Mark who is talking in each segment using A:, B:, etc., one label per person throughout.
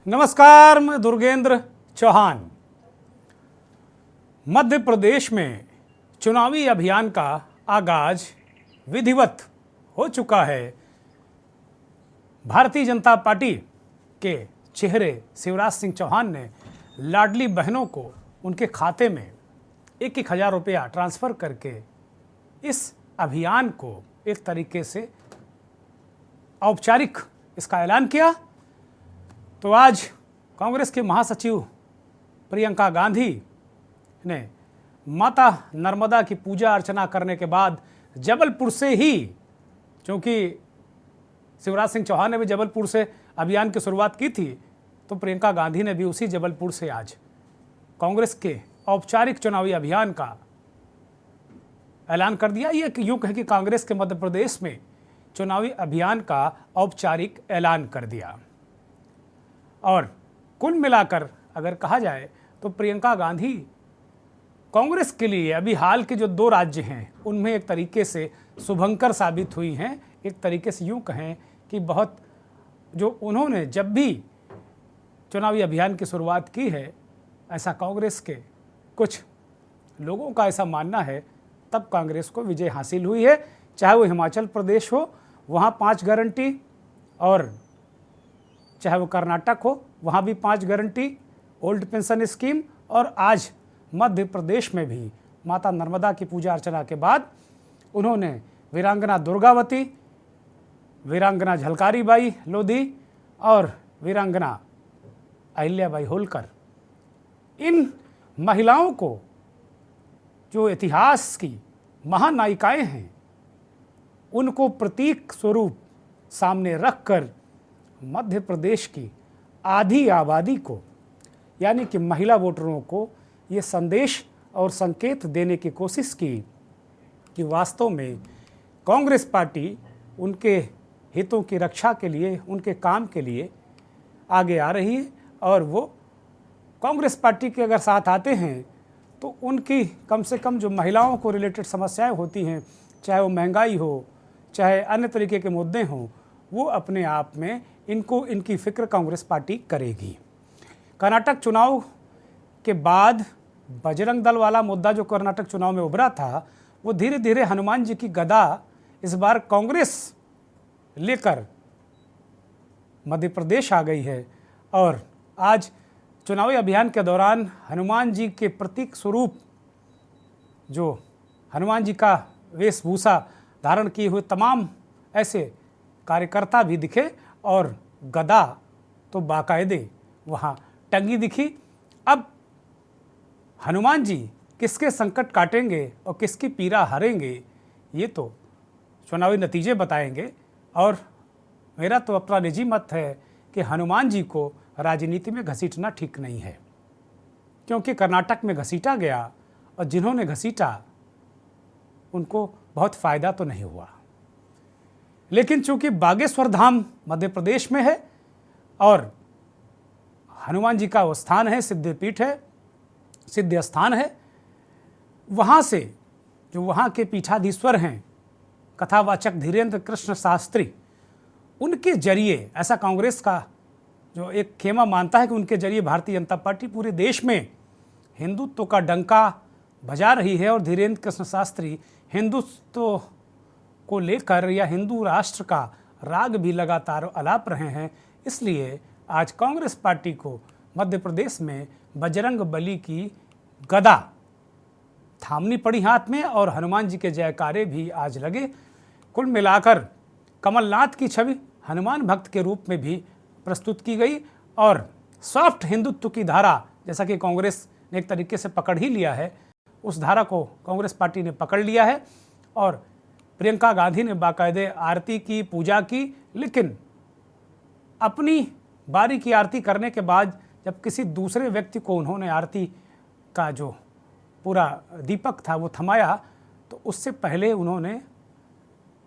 A: नमस्कार, मैं दुर्गेंद्र चौहान। मध्य प्रदेश में चुनावी अभियान का आगाज विधिवत हो चुका है। भारतीय जनता पार्टी के चेहरे शिवराज सिंह चौहान ने लाडली बहनों को उनके खाते में 1,000 रुपया ट्रांसफ़र करके इस अभियान को एक तरीके से औपचारिक इसका ऐलान किया। तो आज कांग्रेस के महासचिव प्रियंका गांधी ने माता नर्मदा की पूजा अर्चना करने के बाद जबलपुर से ही, क्योंकि शिवराज सिंह चौहान ने भी जबलपुर से अभियान की शुरुआत की थी, तो प्रियंका गांधी ने भी उसी जबलपुर से आज कांग्रेस के औपचारिक चुनावी अभियान का ऐलान कर दिया। ये यूँ कहे कि कांग्रेस के मध्य प्रदेश में चुनावी अभियान का औपचारिक ऐलान कर दिया। और कुल मिलाकर अगर कहा जाए तो प्रियंका गांधी कांग्रेस के लिए अभी हाल के जो 2 राज्य हैं उनमें एक तरीके से शुभंकर साबित हुई हैं। एक तरीके से यूँ कहें कि बहुत जो उन्होंने जब भी चुनावी अभियान की शुरुआत की है, ऐसा कांग्रेस के कुछ लोगों का ऐसा मानना है, तब कांग्रेस को विजय हासिल हुई है। चाहे वो हिमाचल प्रदेश हो, वहाँ 5 गारंटी, और चाहे वो कर्नाटक हो, वहाँ भी 5 गारंटी, ओल्ड पेंशन स्कीम, और आज मध्य प्रदेश में भी माता नर्मदा की पूजा अर्चना के बाद उन्होंने वीरांगना दुर्गावती, वीरांगना झलकारी बाई लोधी और वीरांगना अहिल्याबाई होलकर, इन महिलाओं को जो इतिहास की महानायिकाएं हैं उनको प्रतीक स्वरूप सामने रखकर मध्य प्रदेश की आधी आबादी को, यानी कि महिला वोटरों को, ये संदेश और संकेत देने की कोशिश की कि वास्तव में कांग्रेस पार्टी उनके हितों की रक्षा के लिए, उनके काम के लिए आगे आ रही है। और वो कांग्रेस पार्टी के अगर साथ आते हैं तो उनकी कम से कम जो महिलाओं को रिलेटेड समस्याएं होती हैं, चाहे वो महंगाई हो, चाहे अन्य तरीके के मुद्दे हों, वो अपने आप में इनकी फिक्र कांग्रेस पार्टी करेगी। कर्नाटक चुनाव के बाद बजरंग दल वाला मुद्दा जो कर्नाटक चुनाव में उभरा था, वो धीरे धीरे हनुमान जी की गदा इस बार कांग्रेस लेकर मध्य प्रदेश आ गई है। और आज चुनावी अभियान के दौरान हनुमान जी के प्रतीक स्वरूप जो हनुमान जी का वेशभूषा धारण किए हुए तमाम ऐसे कार्यकर्ता भी दिखे, और गदा तो बाकायदे वहाँ टंगी दिखी। अब हनुमान जी किसके संकट काटेंगे और किसकी पीड़ा हरेंगे, ये तो चुनावी नतीजे बताएंगे। और मेरा तो अपना निजी मत है कि हनुमान जी को राजनीति में घसीटना ठीक नहीं है, क्योंकि कर्नाटक में घसीटा गया और जिन्होंने घसीटा उनको बहुत फ़ायदा तो नहीं हुआ। लेकिन चूंकि बागेश्वर धाम मध्य प्रदेश में है और हनुमान जी का वो स्थान है, सिद्धपीठ है, सिद्ध स्थान है, वहाँ से जो वहाँ के पीठाधीश्वर हैं कथावाचक धीरेन्द्र कृष्ण शास्त्री, उनके जरिए, ऐसा कांग्रेस का जो एक खेमा मानता है कि उनके जरिए भारतीय जनता पार्टी पूरे देश में हिंदुत्व का डंका बजा रही है। और धीरेन्द्र कृष्ण शास्त्री हिंदुत्व को लेकर या हिंदू राष्ट्र का राग भी लगातार अलाप रहे हैं। इसलिए आज कांग्रेस पार्टी को मध्य प्रदेश में बजरंग बली की गदा थामनी पड़ी हाथ में, और हनुमान जी के जयकारे भी आज लगे। कुल मिलाकर कमलनाथ की छवि हनुमान भक्त के रूप में भी प्रस्तुत की गई, और सॉफ्ट हिंदुत्व की धारा, जैसा कि कांग्रेस ने एक तरीके से पकड़ ही लिया है, उस धारा को कांग्रेस पार्टी ने पकड़ लिया है। और प्रियंका गांधी ने बाकायदे आरती की, पूजा की, लेकिन अपनी बारी की आरती करने के बाद जब किसी दूसरे व्यक्ति को उन्होंने आरती का जो पूरा दीपक था वो थमाया, तो उससे पहले उन्होंने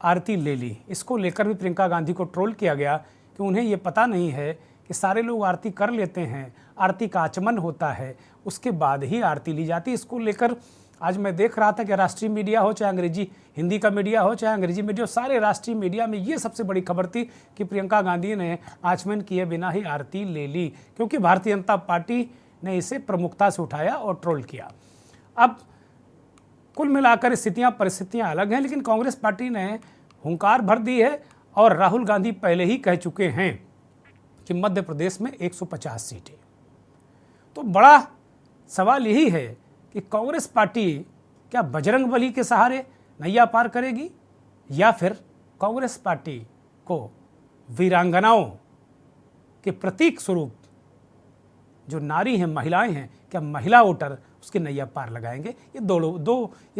A: आरती ले ली। इसको लेकर भी प्रियंका गांधी को ट्रोल किया गया कि उन्हें ये पता नहीं है कि सारे लोग आरती कर लेते हैं, आरती का आचमन होता है, उसके बाद ही आरती ली जाती। इसको लेकर आज मैं देख रहा था कि राष्ट्रीय मीडिया हो, चाहे अंग्रेजी हिंदी का मीडिया हो, चाहे अंग्रेजी मीडिया हो, सारे राष्ट्रीय मीडिया में ये सबसे बड़ी खबर थी कि प्रियंका गांधी ने आचमन किए बिना ही आरती ले ली, क्योंकि भारतीय जनता पार्टी ने इसे प्रमुखता से उठाया और ट्रोल किया। अब कुल मिलाकर स्थितियां परिस्थितियां अलग हैं, लेकिन कांग्रेस पार्टी ने हुंकार भर दी है और राहुल गांधी पहले ही कह चुके हैं कि मध्य प्रदेश में 150 सीटें। तो बड़ा सवाल यही है कि कांग्रेस पार्टी क्या बजरंगबली के सहारे नैया पार करेगी, या फिर कांग्रेस पार्टी को वीरांगनाओं के प्रतीक स्वरूप जो नारी हैं, महिलाएं हैं, क्या महिला वोटर उसकी नैया पार लगाएंगे? ये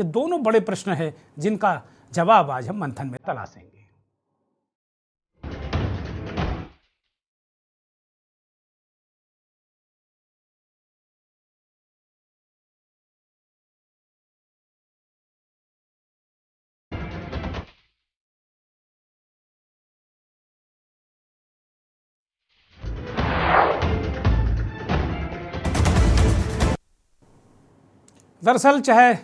A: दोनों बड़े प्रश्न हैं जिनका जवाब आज हम मंथन में तलाशेंगे। दरअसल चाहे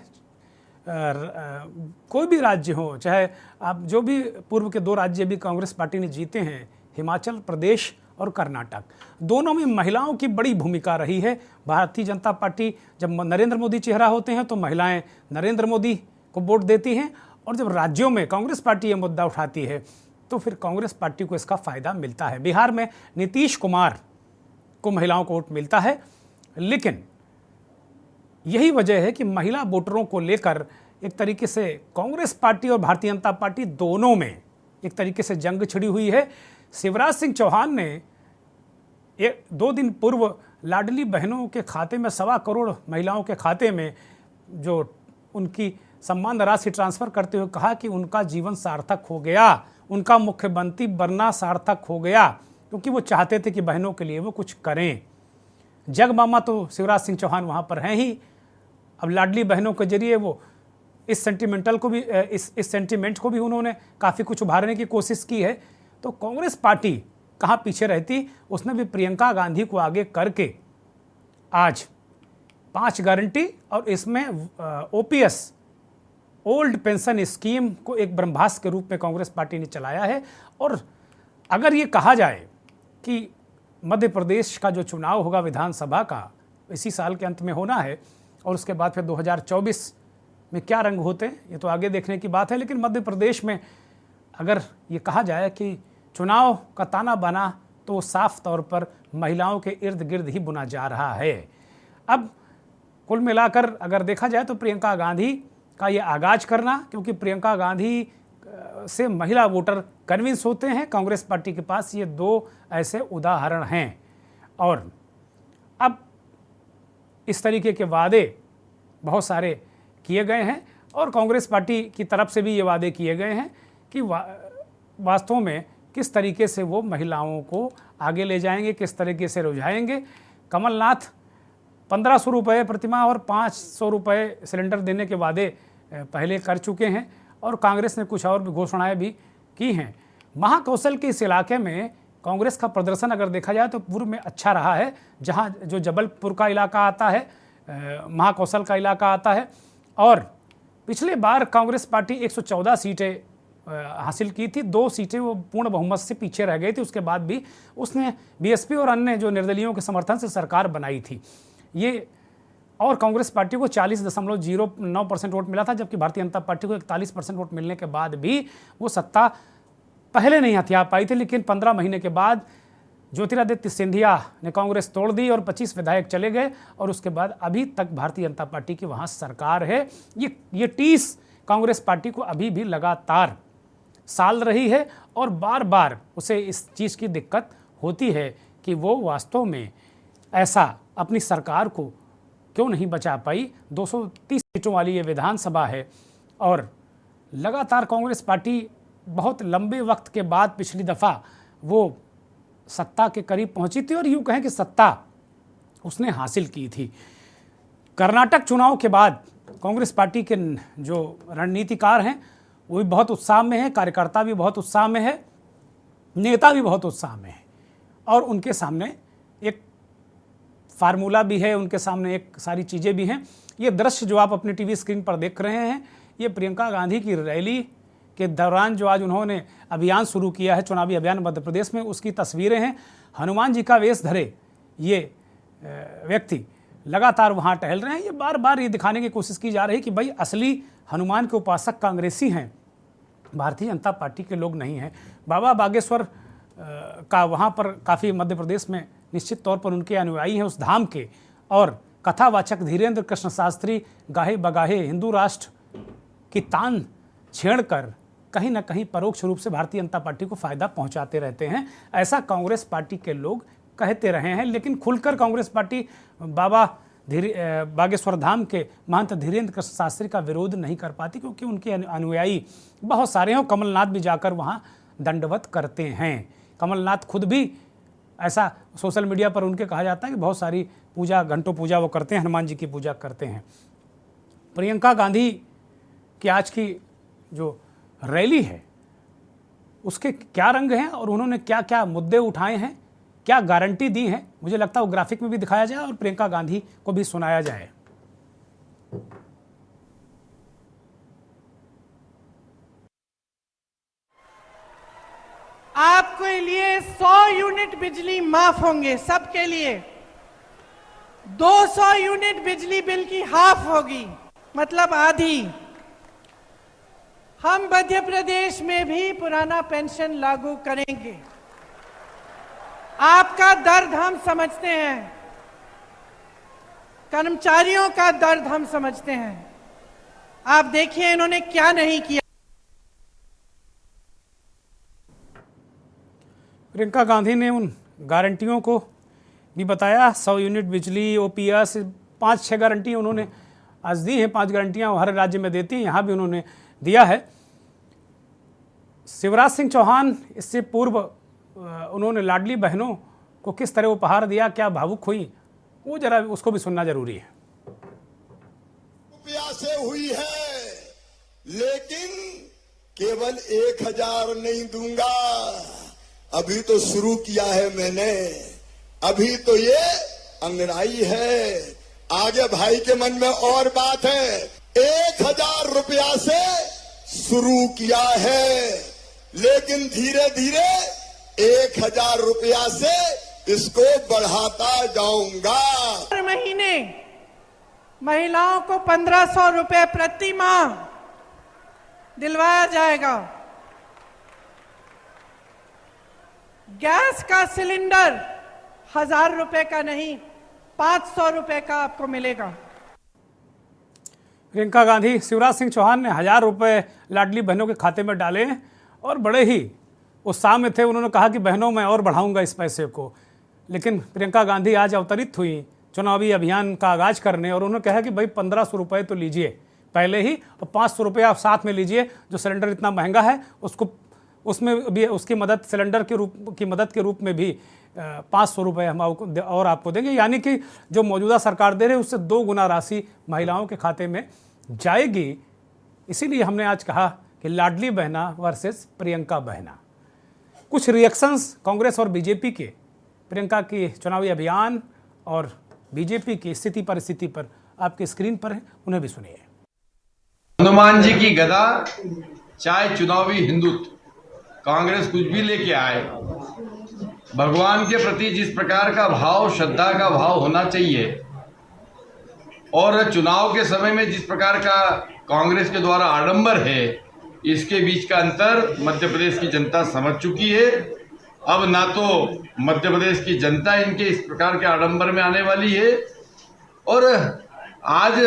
A: कोई भी राज्य हो, चाहे आप जो भी पूर्व के 2 राज्य भी कांग्रेस पार्टी ने जीते हैं, हिमाचल प्रदेश और कर्नाटक, दोनों में महिलाओं की बड़ी भूमिका रही है। भारतीय जनता पार्टी, जब नरेंद्र मोदी चेहरा होते हैं तो महिलाएं नरेंद्र मोदी को वोट देती हैं, और जब राज्यों में कांग्रेस पार्टी ये मुद्दा उठाती है तो फिर कांग्रेस पार्टी को इसका फायदा मिलता है। बिहार में नीतीश कुमार को महिलाओं को वोट मिलता है, लेकिन यही वजह है कि महिला वोटरों को लेकर एक तरीके से कांग्रेस पार्टी और भारतीय जनता पार्टी दोनों में एक तरीके से जंग छिड़ी हुई है। शिवराज सिंह चौहान ने 2 दिन पूर्व लाडली बहनों के खाते में 1.25 करोड़ महिलाओं के खाते में जो उनकी सम्मान राशि ट्रांसफर करते हुए कहा कि उनका जीवन सार्थक हो गया, उनका मुख्यमंत्री बनना सार्थक हो गया, क्योंकि वो चाहते थे कि बहनों के लिए वो कुछ करें। जगमामा तो शिवराज सिंह चौहान वहाँ पर हैं ही। अब लाडली बहनों के जरिए वो इस सेंटिमेंट को भी उन्होंने काफ़ी कुछ उभारने की कोशिश की है। तो कांग्रेस पार्टी कहाँ पीछे रहती, उसने भी प्रियंका गांधी को आगे करके आज 5 गारंटी और इसमें OPS ओल्ड पेंशन स्कीम को एक ब्रह्मास्त्र के रूप में कांग्रेस पार्टी ने चलाया है। और अगर ये कहा जाए कि मध्य प्रदेश का जो चुनाव होगा विधानसभा का, इसी साल के अंत में होना है, और उसके बाद फिर 2024 में क्या रंग होते हैं ये तो आगे देखने की बात है, लेकिन मध्य प्रदेश में अगर ये कहा जाए कि चुनाव का ताना बाना, तो साफ तौर पर महिलाओं के इर्द गिर्द ही बुना जा रहा है। अब कुल मिलाकर अगर देखा जाए तो प्रियंका गांधी का ये आगाज करना, क्योंकि प्रियंका गांधी से महिला वोटर कन्विंस होते हैं, कांग्रेस पार्टी के पास ये 2 ऐसे उदाहरण हैं। और अब इस तरीके के वादे बहुत सारे किए गए हैं और कांग्रेस पार्टी की तरफ से भी ये वादे किए गए हैं कि वास्तव में किस तरीके से वो महिलाओं को आगे ले जाएंगे, किस तरीके से रुझाएंगे। कमलनाथ 1500 रुपये प्रतिमाह और 500 रुपये सिलेंडर देने के वादे पहले कर चुके हैं, और कांग्रेस ने कुछ और भी घोषणाएं भी की हैं। महाकौशल के इस इलाके में कांग्रेस का प्रदर्शन अगर देखा जाए तो पूर्व में अच्छा रहा है, जहां जो जबलपुर का इलाका आता है, महाकौशल का इलाका आता है, और पिछले बार कांग्रेस पार्टी 114 सीटें हासिल की थी। 2 सीटें वो पूर्ण बहुमत से पीछे रह गई थी, उसके बाद भी उसने BSP और अन्य जो निर्दलीयों के समर्थन से सरकार बनाई थी ये, और कांग्रेस पार्टी को 40.09% वोट मिला था, जबकि भारतीय जनता पार्टी को 41% वोट मिलने के बाद भी वो सत्ता पहले नहीं हथिया पाई थी। लेकिन 15 महीने के बाद ज्योतिरादित्य सिंधिया ने कांग्रेस तोड़ दी और 25 विधायक चले गए, और उसके बाद अभी तक भारतीय जनता पार्टी की वहाँ सरकार है। ये टीस कांग्रेस पार्टी को अभी भी लगातार साल रही है, और बार बार उसे इस चीज़ की दिक्कत होती है कि वो वास्तव में ऐसा अपनी सरकार को क्यों नहीं बचा पाई। 230 सीटों वाली ये विधानसभा है, और लगातार कांग्रेस पार्टी बहुत लंबे वक्त के बाद पिछली दफ़ा वो सत्ता के करीब पहुंची थी, और यूँ कहें कि सत्ता उसने हासिल की थी। कर्नाटक चुनाव के बाद कांग्रेस पार्टी के जो रणनीतिकार हैं वो भी बहुत उत्साह में है, कार्यकर्ता भी बहुत उत्साह में है, नेता भी बहुत उत्साह में है, और उनके सामने एक फार्मूला भी है, उनके सामने एक सारी चीज़ें भी हैं। ये दृश्य जो आप अपने टीवी स्क्रीन पर देख रहे हैं, ये प्रियंका गांधी की रैली के दौरान जो आज उन्होंने अभियान शुरू किया है, चुनावी अभियान मध्य प्रदेश में, उसकी तस्वीरें हैं। हनुमान जी का वेश धरे ये व्यक्ति लगातार वहाँ टहल रहे हैं। ये बार बार ये दिखाने की कोशिश की जा रही है कि भाई असली हनुमान के उपासक कांग्रेसी हैं, भारतीय जनता पार्टी के लोग नहीं हैं। बाबा बागेश्वर का वहाँ पर काफ़ी मध्य प्रदेश में निश्चित तौर पर उनके अनुयायी हैं उस धाम के, और कथावाचक धीरेन्द्र कृष्ण शास्त्री गाहे बगाहे हिंदू राष्ट्र की तान छेड़कर कहीं ना कहीं परोक्ष रूप से भारतीय जनता पार्टी को फायदा पहुंचाते रहते हैं। ऐसा कांग्रेस पार्टी के लोग कहते रहे हैं, लेकिन खुलकर कांग्रेस पार्टी बाबा बागेश्वर धाम के महंत धीरेन्द्र कृष्ण शास्त्री का विरोध नहीं कर पाती, क्योंकि उनके अनुयायी बहुत सारे हैं। कमलनाथ भी जाकर वहाँ दंडवत करते हैं। कमलनाथ खुद भी ऐसा सोशल मीडिया पर उनके कहा जाता है कि बहुत सारी पूजा, घंटों पूजा वो करते हैं, हनुमान जी की पूजा करते हैं। प्रियंका गांधी की आज की जो रैली है उसके क्या रंग हैं और उन्होंने क्या क्या मुद्दे उठाए हैं, क्या गारंटी दी है, मुझे लगता है वो ग्राफिक में भी दिखाया जाए और प्रियंका गांधी को भी सुनाया जाए।
B: आपके लिए 100 यूनिट बिजली माफ होंगे, सबके लिए 200 यूनिट बिजली बिल की हाफ होगी, मतलब आधी। हम मध्य प्रदेश में भी पुराना पेंशन लागू करेंगे। आपका दर्द हम समझते हैं, कर्मचारियों का दर्द हम समझते हैं। आप देखिए इन्होंने क्या नहीं किया।
A: प्रियंका गांधी ने उन गारंटियों को भी बताया। 100 यूनिट बिजली, ओपीएस, 5-6 गारंटी उन्होंने आज दी हैं। 5 गारंटियां हर राज्य में देती हैं, यहाँ भी उन्होंने दिया है। शिवराज सिंह चौहान इससे पूर्व उन्होंने लाडली बहनों को किस तरह उपहार दिया, क्या भावुक हुई, वो जरा उसको भी सुनना जरूरी है।
C: रुपया से हुई है, लेकिन केवल 1000 नहीं दूंगा। अभी तो शुरू किया है मैंने, अभी तो ये अंगड़ाई है। आगे भाई के मन में और बात है। 1000 रुपया से शुरू किया है, लेकिन धीरे धीरे 1000 रुपया से इसको बढ़ाता जाऊंगा।
B: हर महीने महिलाओं को 1500 रुपए प्रति माह दिलवाया जाएगा। गैस का सिलेंडर 1000 रुपए का नहीं, 500 रुपए का आपको मिलेगा।
A: प्रियंका गांधी, शिवराज सिंह चौहान ने 1000 रुपये लाडली बहनों के खाते में डाले और बड़े ही उत्साह में थे। उन्होंने कहा कि बहनों मैं और बढ़ाऊंगा इस पैसे को। लेकिन प्रियंका गांधी आज अवतरित हुई चुनावी अभियान का आगाज करने, और उन्होंने कहा कि भाई 1500 रुपये तो लीजिए पहले ही, और 500 रुपये आप साथ में लीजिए। जो सिलेंडर इतना महंगा है उसको, उसमें भी उसकी मदद, सिलेंडर की मदद के रूप में भी 500 रुपये हम और आपको देंगे। यानी कि जो मौजूदा सरकार दे रही है उससे 2 गुना राशि महिलाओं के खाते में जाएगी। इसीलिए हमने आज कहा कि लाडली बहना वर्सेस प्रियंका बहना। कुछ रिएक्शंस कांग्रेस और बीजेपी के प्रियंका की चुनावी अभियान और बीजेपी की स्थिति परिस्थिति पर आपके स्क्रीन पर है, उन्हें भी सुनिए।
D: हनुमान जी की गदा, चाहे चुनावी हिंदुत्व, कांग्रेस कुछ भी लेके आए, भगवान के प्रति जिस प्रकार का भाव, श्रद्धा का भाव होना चाहिए, और चुनाव के समय में जिस प्रकार का कांग्रेस के द्वारा आडंबर है, इसके बीच का अंतर मध्य प्रदेश की जनता समझ चुकी है। अब ना तो मध्य प्रदेश की जनता इनके इस प्रकार के आडंबर में आने वाली है। और आज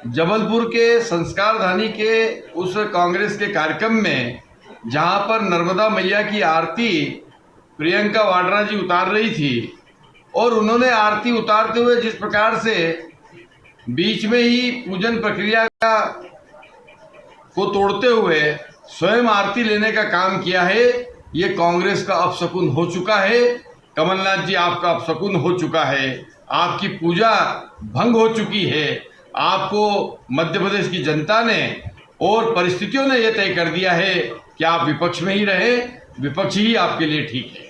D: जबलपुर के संस्कारधानी के उस कांग्रेस के कार्यक्रम में, जहां पर नर्मदा मैया की आरती प्रियंका वाड्रा जी उतार रही थी, और उन्होंने आरती उतारते हुए जिस प्रकार से बीच में ही पूजन प्रक्रिया को तोड़ते हुए स्वयं आरती लेने का काम किया है, ये कांग्रेस का अपशकुन हो चुका है। कमलनाथ जी, आपका अपशकुन हो चुका है, आपकी पूजा भंग हो चुकी है। आपको मध्य प्रदेश की जनता ने और परिस्थितियों ने यह तय कर दिया है कि आप विपक्ष में ही रहें, विपक्ष ही आपके लिए ठीक है।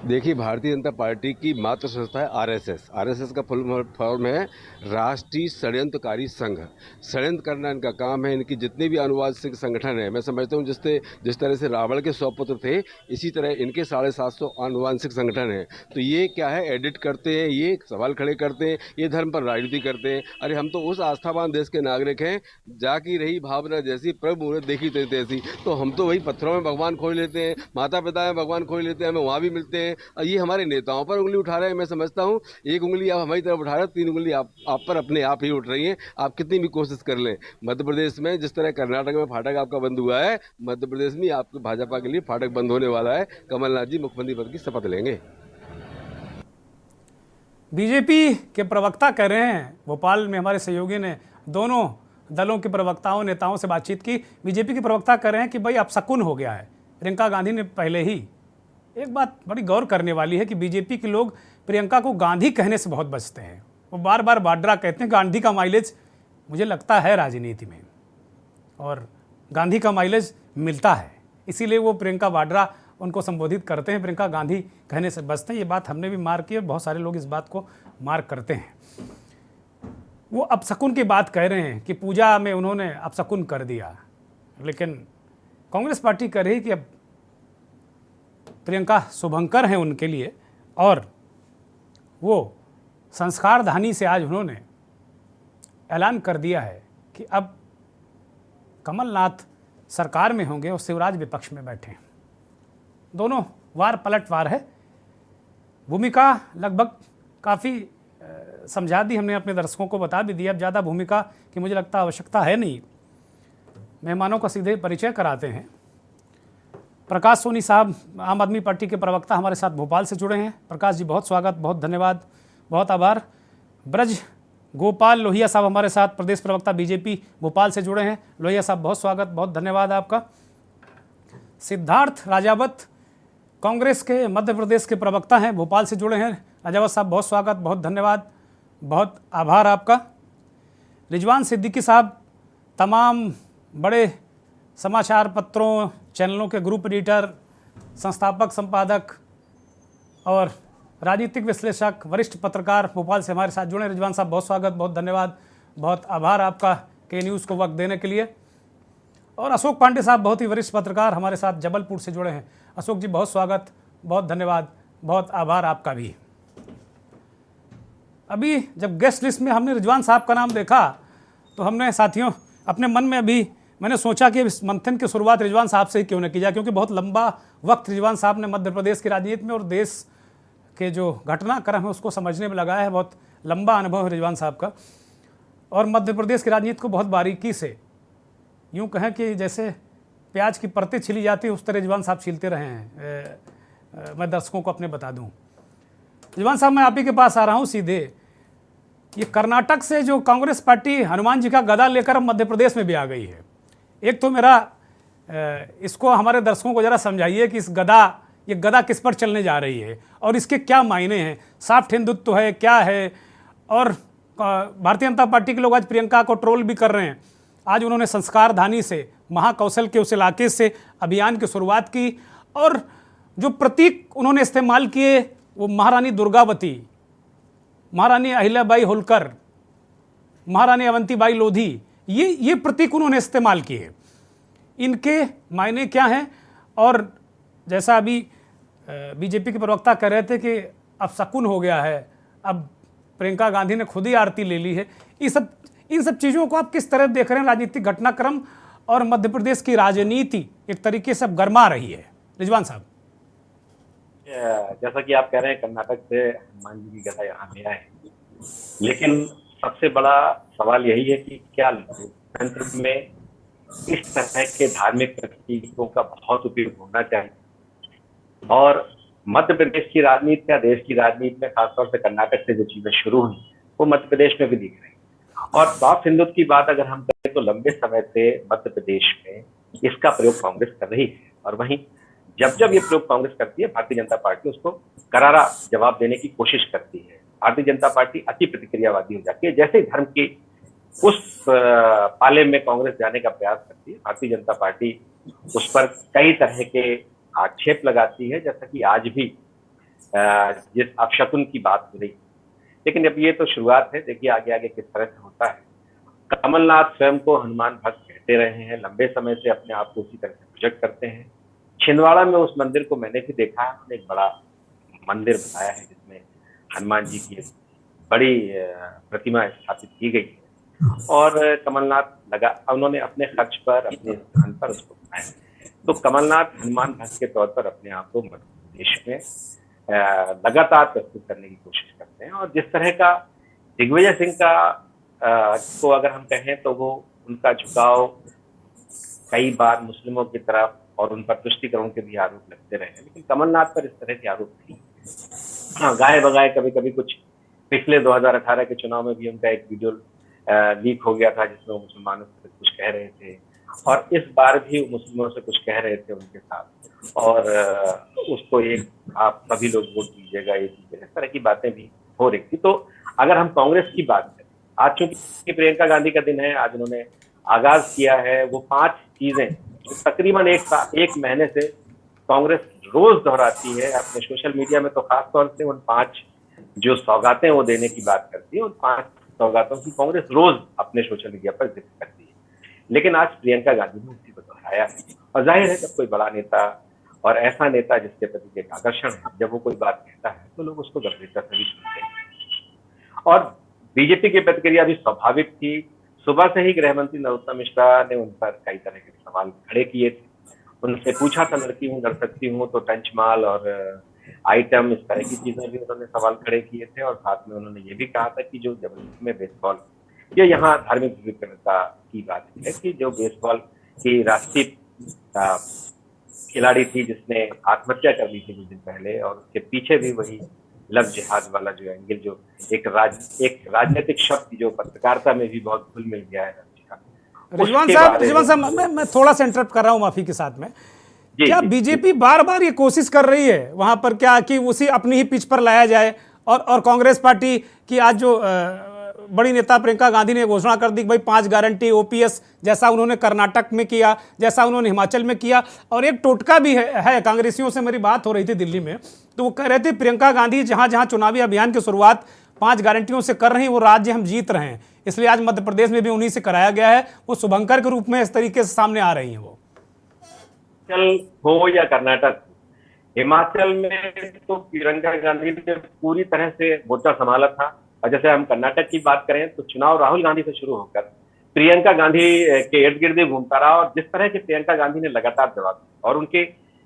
E: देखिए, भारतीय जनता पार्टी की मातृ संस्था है आरएसएस। आरएसएस का फुल फॉर्म है राष्ट्रीय षड्यंत्रकारी संघ। षड्यंत्र करना इनका काम है। इनकी जितने भी अनुवांशिक संगठन है, मैं समझता हूँ जिस तरह से रावण के 100 पुत्र थे, इसी तरह इनके 750 अनुवांशिक संगठन हैं। तो ये क्या है, एडिट करते हैं, ये सवाल खड़े करते हैं, ये धर्म पर राजनीति करते हैं। अरे हम तो उस आस्थावान देश के नागरिक हैं, जाकी रही भावना जैसी प्रभु मुहूर्त देखी तैसी। तो हम तो वही पत्थरों में भगवान खोज लेते हैं, माता पिता में भगवान खोज लेते हैं, हमें वहाँ भी मिलते हैं। ये हमारे नेताओं पर उंगली उठा रहे हैं। मैं समझता हूँ एक उंगली आप हमारी तरफ उठा रहे हो, 3 उंगली आप पर अपने आप ही उठ रही हैं। आप कितनी भी कोशिश कर लें। मध्य प्रदेश में जिस तरह कर्नाटक में फाटक आपका बंद हुआ है, मध्य प्रदेश में आपके भाजपा के लिए फाटक बंद होने वाला है। कमलनाथ जी मुख्यमंत्री पद की शपथ लेंगे।
A: बीजेपी के प्रवक्ता कह रहे हैं, भोपाल में हमारे सहयोगी ने दोनों दलों के प्रवक्ताओं नेताओं से बातचीत की। बीजेपी के प्रवक्ता कह रहे हैं कि भाई अब शकुन हो गया है। प्रियंका गांधी ने पहले ही, एक बात बड़ी गौर करने वाली है कि बीजेपी के लोग प्रियंका को गांधी कहने से बहुत बचते हैं। वो बार बार वाड्रा कहते हैं। गांधी का माइलेज मुझे लगता है राजनीति में, और गांधी का माइलेज मिलता है, इसीलिए वो प्रियंका वाड्रा उनको संबोधित करते हैं, प्रियंका गांधी कहने से बचते हैं। ये बात हमने भी मार्क की है, बहुत सारे लोग इस बात को मार्क करते हैं। वो अपशकुन की बात कह रहे हैं कि पूजा में उन्होंने अपशकुन कर दिया, लेकिन कांग्रेस पार्टी कह रही कि अब प्रियंका शुभंकर हैं उनके लिए, और वो संस्कारधानी से आज उन्होंने ऐलान कर दिया है कि अब कमलनाथ सरकार में होंगे और शिवराज विपक्ष में बैठे। दोनों वार पलटवार है। भूमिका लगभग काफ़ी समझा दी हमने, अपने दर्शकों को बता भी दिया। अब ज़्यादा भूमिका की मुझे लगता आवश्यकता है नहीं। मेहमानों का सीधे परिचय कराते हैं। प्रकाश सोनी साहब, आम आदमी पार्टी के प्रवक्ता, हमारे साथ भोपाल से जुड़े हैं। प्रकाश जी, बहुत स्वागत, बहुत धन्यवाद, बहुत आभार। ब्रज गोपाल लोहिया साहब हमारे साथ, प्रदेश प्रवक्ता बीजेपी भोपाल से जुड़े हैं। लोहिया साहब, बहुत स्वागत, बहुत धन्यवाद आपका। सिद्धार्थ राजावत कांग्रेस के मध्य प्रदेश के प्रवक्ता हैं, भोपाल से जुड़े हैं। राजावत साहब, बहुत स्वागत, बहुत धन्यवाद, बहुत आभार आपका। रिजवान सिद्दीकी साहब, तमाम बड़े समाचार पत्रों चैनलों के ग्रुप एडिटर, संस्थापक संपादक और राजनीतिक विश्लेषक, वरिष्ठ पत्रकार, भोपाल से हमारे साथ जुड़े। रिजवान साहब, बहुत स्वागत, बहुत धन्यवाद, बहुत आभार आपका के न्यूज़ को वक्त देने के लिए। और अशोक पांडे साहब, बहुत ही वरिष्ठ पत्रकार, हमारे साथ जबलपुर से जुड़े हैं। अशोक जी, बहुत स्वागत, बहुत धन्यवाद, बहुत आभार आपका भी। अभी जब गेस्ट लिस्ट में हमने रिजवान साहब का नाम देखा तो हमने साथियों अपने मन में अभी मैंने सोचा कि इस मंथन की शुरुआत रिजवान साहब से ही क्यों न की जाए, क्योंकि बहुत लंबा वक्त रिजवान साहब ने मध्य प्रदेश की राजनीति में और देश के जो घटनाक्रम है उसको समझने में लगाया है। बहुत लंबा अनुभव है रिजवान साहब का, और मध्य प्रदेश की राजनीति को बहुत बारीकी से, यूँ कहें कि जैसे प्याज की परतें छिली जाती है, उस तरह रिजवान साहब छीलते रहे हैं। मैं दर्शकों को अपने बता दूं, रिजवान साहब, मैं आप ही के पास आ रहा हूं सीधे। ये कर्नाटक से जो कांग्रेस पार्टी हनुमान जी का गदा लेकर अब मध्य प्रदेश में भी आ गई है, एक तो मेरा इसको हमारे दर्शकों को ज़रा समझाइए कि ये गदा किस पर चलने जा रही है और इसके क्या मायने हैं। सॉफ्ट हिंदुत्व है, क्या है? और भारतीय जनता पार्टी के लोग आज प्रियंका को ट्रोल भी कर रहे हैं। आज उन्होंने संस्कारधानी से, महाकौशल के उस इलाके से अभियान की शुरुआत की, और जो प्रतीक उन्होंने इस्तेमाल किए वो महारानी दुर्गावती, महारानी अहिल्याबाई होलकर, महारानी अवंतीबाई लोधी, ये प्रतीक उन्होंने इस्तेमाल किए। इनके मायने क्या हैं? और जैसा अभी बीजेपी के प्रवक्ता कह रहे थे कि अब शकुन हो गया है, अब प्रियंका गांधी ने खुद ही आरती ले ली है, इन सब चीज़ों को आप किस तरह देख रहे हैं? राजनीतिक घटनाक्रम और मध्य प्रदेश की राजनीति एक तरीके से अब गर्मा रही है। रिजवान साहब,
F: जैसा कि आप कह रहे हैं, कर्नाटक से हनुमान जी की गदा यहाँ ले आए, लेकिन सबसे बड़ा सवाल यही है कि क्या लोकतंत्र में इस तरह के धार्मिक प्रतीकों का बहुत उपयोग होना चाहिए? और मध्य प्रदेश की राजनीति या देश की राजनीति में खासतौर से कर्नाटक से जो चीजें शुरू हुई वो मध्य प्रदेश में भी दिख रही। और सॉफ्ट हिंदुत्व की बात अगर हम करें तो लंबे समय से मध्य प्रदेश में इसका प्रयोग कांग्रेस कर रही है, और वहीं जब ये प्रयोग कांग्रेस करती है, भारतीय जनता पार्टी उसको करारा जवाब देने की कोशिश करती है। भारतीय जनता पार्टी अति प्रतिक्रियावादी हो जाती है। जैसे धर्म की उस पाले में कांग्रेस जाने का प्रयास करती है, भारतीय जनता पार्टी उस पर कई तरह के आक्षेप लगाती है। जैसा कि आज भी जिस अपशकुन की बात हो रही है। लेकिन अब ये तो शुरुआत है, देखिए आगे आगे किस तरह से होता है। कमलनाथ स्वयं को हनुमान भक्त कहते रहे हैं, लंबे समय से अपने आप को उसी तरह से प्रोजेक्ट करते हैं। छिंदवाड़ा में उस मंदिर को मैंने भी देखा है, उन्होंने एक बड़ा मंदिर बनाया है जिसमें हनुमान जी की बड़ी प्रतिमा स्थापित की गई है और कमलनाथ उन्होंने अपने खर्च पर, अपने स्थान पर उसको बनाया। तो कमलनाथ हनुमान भक्त के तौर पर अपने आप को मध्य प्रदेश में लगातार प्रस्तुत करने की कोशिश करते हैं। और जिस तरह का दिग्विजय सिंह का को अगर हम कहें तो वो उनका झुकाव कई बार मुस्लिमों की तरफ और उन पर तुष्टिकरण के भी आरोप लगते रहे, लेकिन कमलनाथ पर इस तरह के आरोप नहीं। हाँ, गाए बगाए कभी कभी कुछ पिछले 2018 के चुनाव में भी उनका एक वीडियो लीक हो गया था जिसमें वो मुसलमानों से कुछ कह रहे थे और इस बार भी मुस्लिमों से कुछ कह रहे थे उनके साथ और उसको एक आप सभी लोग वोट दीजिएगा, ये दीजिएगा, इस तरह की बातें भी हो रही थी। तो अगर हम कांग्रेस की बात करें, आज चूंकि प्रियंका गांधी का दिन है, आज उन्होंने आगाज किया है वो 5 चीजें जो तकरीबन एक महीने से कांग्रेस रोज दोहराती है अपने सोशल मीडिया में, तो खासतौर से उन 5 जो सौगातें वो देने की बात करती है, उन 5 सौगातों की कांग्रेस रोज अपने सोशल मीडिया पर जिक्र करती है। लेकिन आज प्रियंका गांधी ने उसी को दोहराया और जाहिर है जब कोई बड़ा नेता और ऐसा नेता जिसके प्रति एक आकर्षण है, जब वो कोई बात कहता है तो लोग उसको गंभीरता से भी सुनते हैं। और बीजेपी की प्रतिक्रिया भी स्वाभाविक थी। सुबह से ही गृह मंत्री नरोत्तम मिश्रा ने उन पर कई तरह के सवाल खड़े किए थे। उनसे पूछा था लड़ सकती हूँ तो टंचमाल और आइटम, इस तरह की चीजें भी उन्होंने सवाल खड़े किए थे और साथ में उन्होंने ये भी कहा था कि जो जबलपुर में बेसबॉल, ये यहाँ धार्मिक विभिन्नता की बात है कि जो बेसबॉल की राष्ट्रीय खिलाड़ी थी जिसने आत्महत्या कर ली थी कुछ दिन पहले और उसके पीछे भी वही लव जिहाद वाला जो एंगल, जो एक राजनीतिक शब्द जो पत्रकारिता में भी बहुत घुल मिल गया है।
A: रिजवान साहब मैं थोड़ा सा इंटरप्ट कर रहा हूँ माफी के साथ में। क्या बीजेपी बार बार ये कोशिश कर रही है वहां पर क्या कि उसी अपनी ही पिच पर लाया जाए और कांग्रेस पार्टी की आज जो बड़ी नेता प्रियंका गांधी ने घोषणा कर दी कि भाई 5 गारंटी ओपीएस, जैसा उन्होंने कर्नाटक में किया, जैसा उन्होंने हिमाचल में किया। और एक टोटका भी है कांग्रेसियों से मेरी बात हो रही थी दिल्ली में, तो वो कह रहे थे प्रियंका गांधी जहां जहां चुनावी अभियान की शुरुआत 5 गारंटियों से कर रही हैं वो राज्य हम जीत रहे हैं, इसलिए आज मध्य प्रदेश में भी उन्हीं से कराया गया है। वो शुभंकर के रूप में इस तरीके से सामने आ रही हैं। वो
F: हो या कर्नाटक, हिमाचल में तो प्रियंका गांधी ने पूरी तरह से मोर्चा संभाला था। और जैसे हम कर्नाटक की बात करें तो चुनाव राहुल गांधी से शुरू होकर प्रियंका गांधी के इर्द गिर्द घूमता रहा और जिस तरह के प्रियंका गांधी ने लगातार जवाब दिया और उनके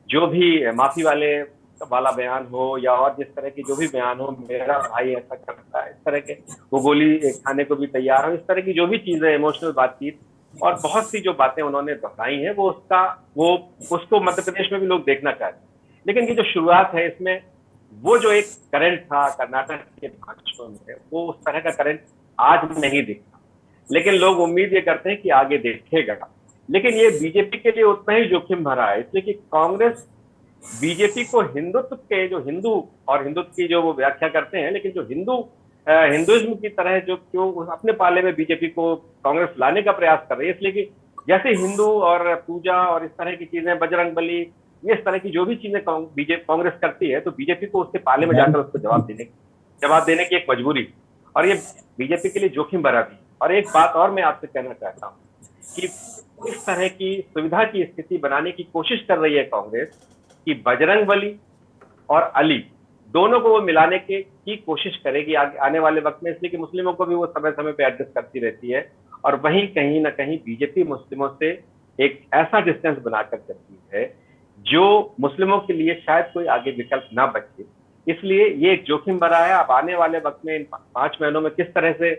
F: जो भी माफी वाला बयान हो या और जिस तरह के जो भी बयान हो, मेरा भाई ऐसा करता है, इस तरह के वो गोली खाने को भी तैयार हो, इस तरह की जो भी चीजें, इमोशनल बातचीत और बहुत सी जो बातें उन्होंने दोहराई हैं वो उसको मध्य प्रदेश में भी लोग देखना चाहते हैं। लेकिन ये जो शुरुआत है इसमें वो जो एक करंट था कर्नाटक के भाषणों में, वो उस तरह का करंट आज नहीं दिखता, लेकिन लोग उम्मीद ये करते हैं कि आगे देखेगा। लेकिन ये बीजेपी के लिए उतना ही जोखिम भरा है, इसलिए कि कांग्रेस बीजेपी को हिंदुत्व के जो हिंदू और हिंदुत्व की जो वो व्याख्या करते हैं, लेकिन जो हिंदुइज्म की तरह जो क्यों अपने पाले में बीजेपी को कांग्रेस लाने का प्रयास कर रही है, इसलिए कि जैसे हिंदू और पूजा और इस तरह की चीजें, बजरंगबली, इस तरह की जो भी चीजें कांग्रेस करती है तो बीजेपी को उसके पाले में जाकर उसको जवाब देने की एक मजबूरी, और ये बीजेपी के लिए जोखिम भरा भी। और एक बात और मैं आपसे कहना चाहता हूँ कि इस तरह की सुविधा की स्थिति बनाने की कोशिश कर रही है कांग्रेस कि बजरंगबली और अली दोनों को वो मिलाने की कोशिश करेगी आने वाले वक्त में, इसलिए कि मुस्लिमों को भी वो समय समय पे एडजस्ट करती रहती है और वहीं कहीं ना कहीं बीजेपी मुस्लिमों से एक ऐसा डिस्टेंस बनाकर चलती है जो मुस्लिमों के लिए शायद कोई आगे विकल्प ना बचे। इसलिए ये एक जोखिम भरा है। अब आने वाले वक्त में इन 5 महीनों में किस तरह से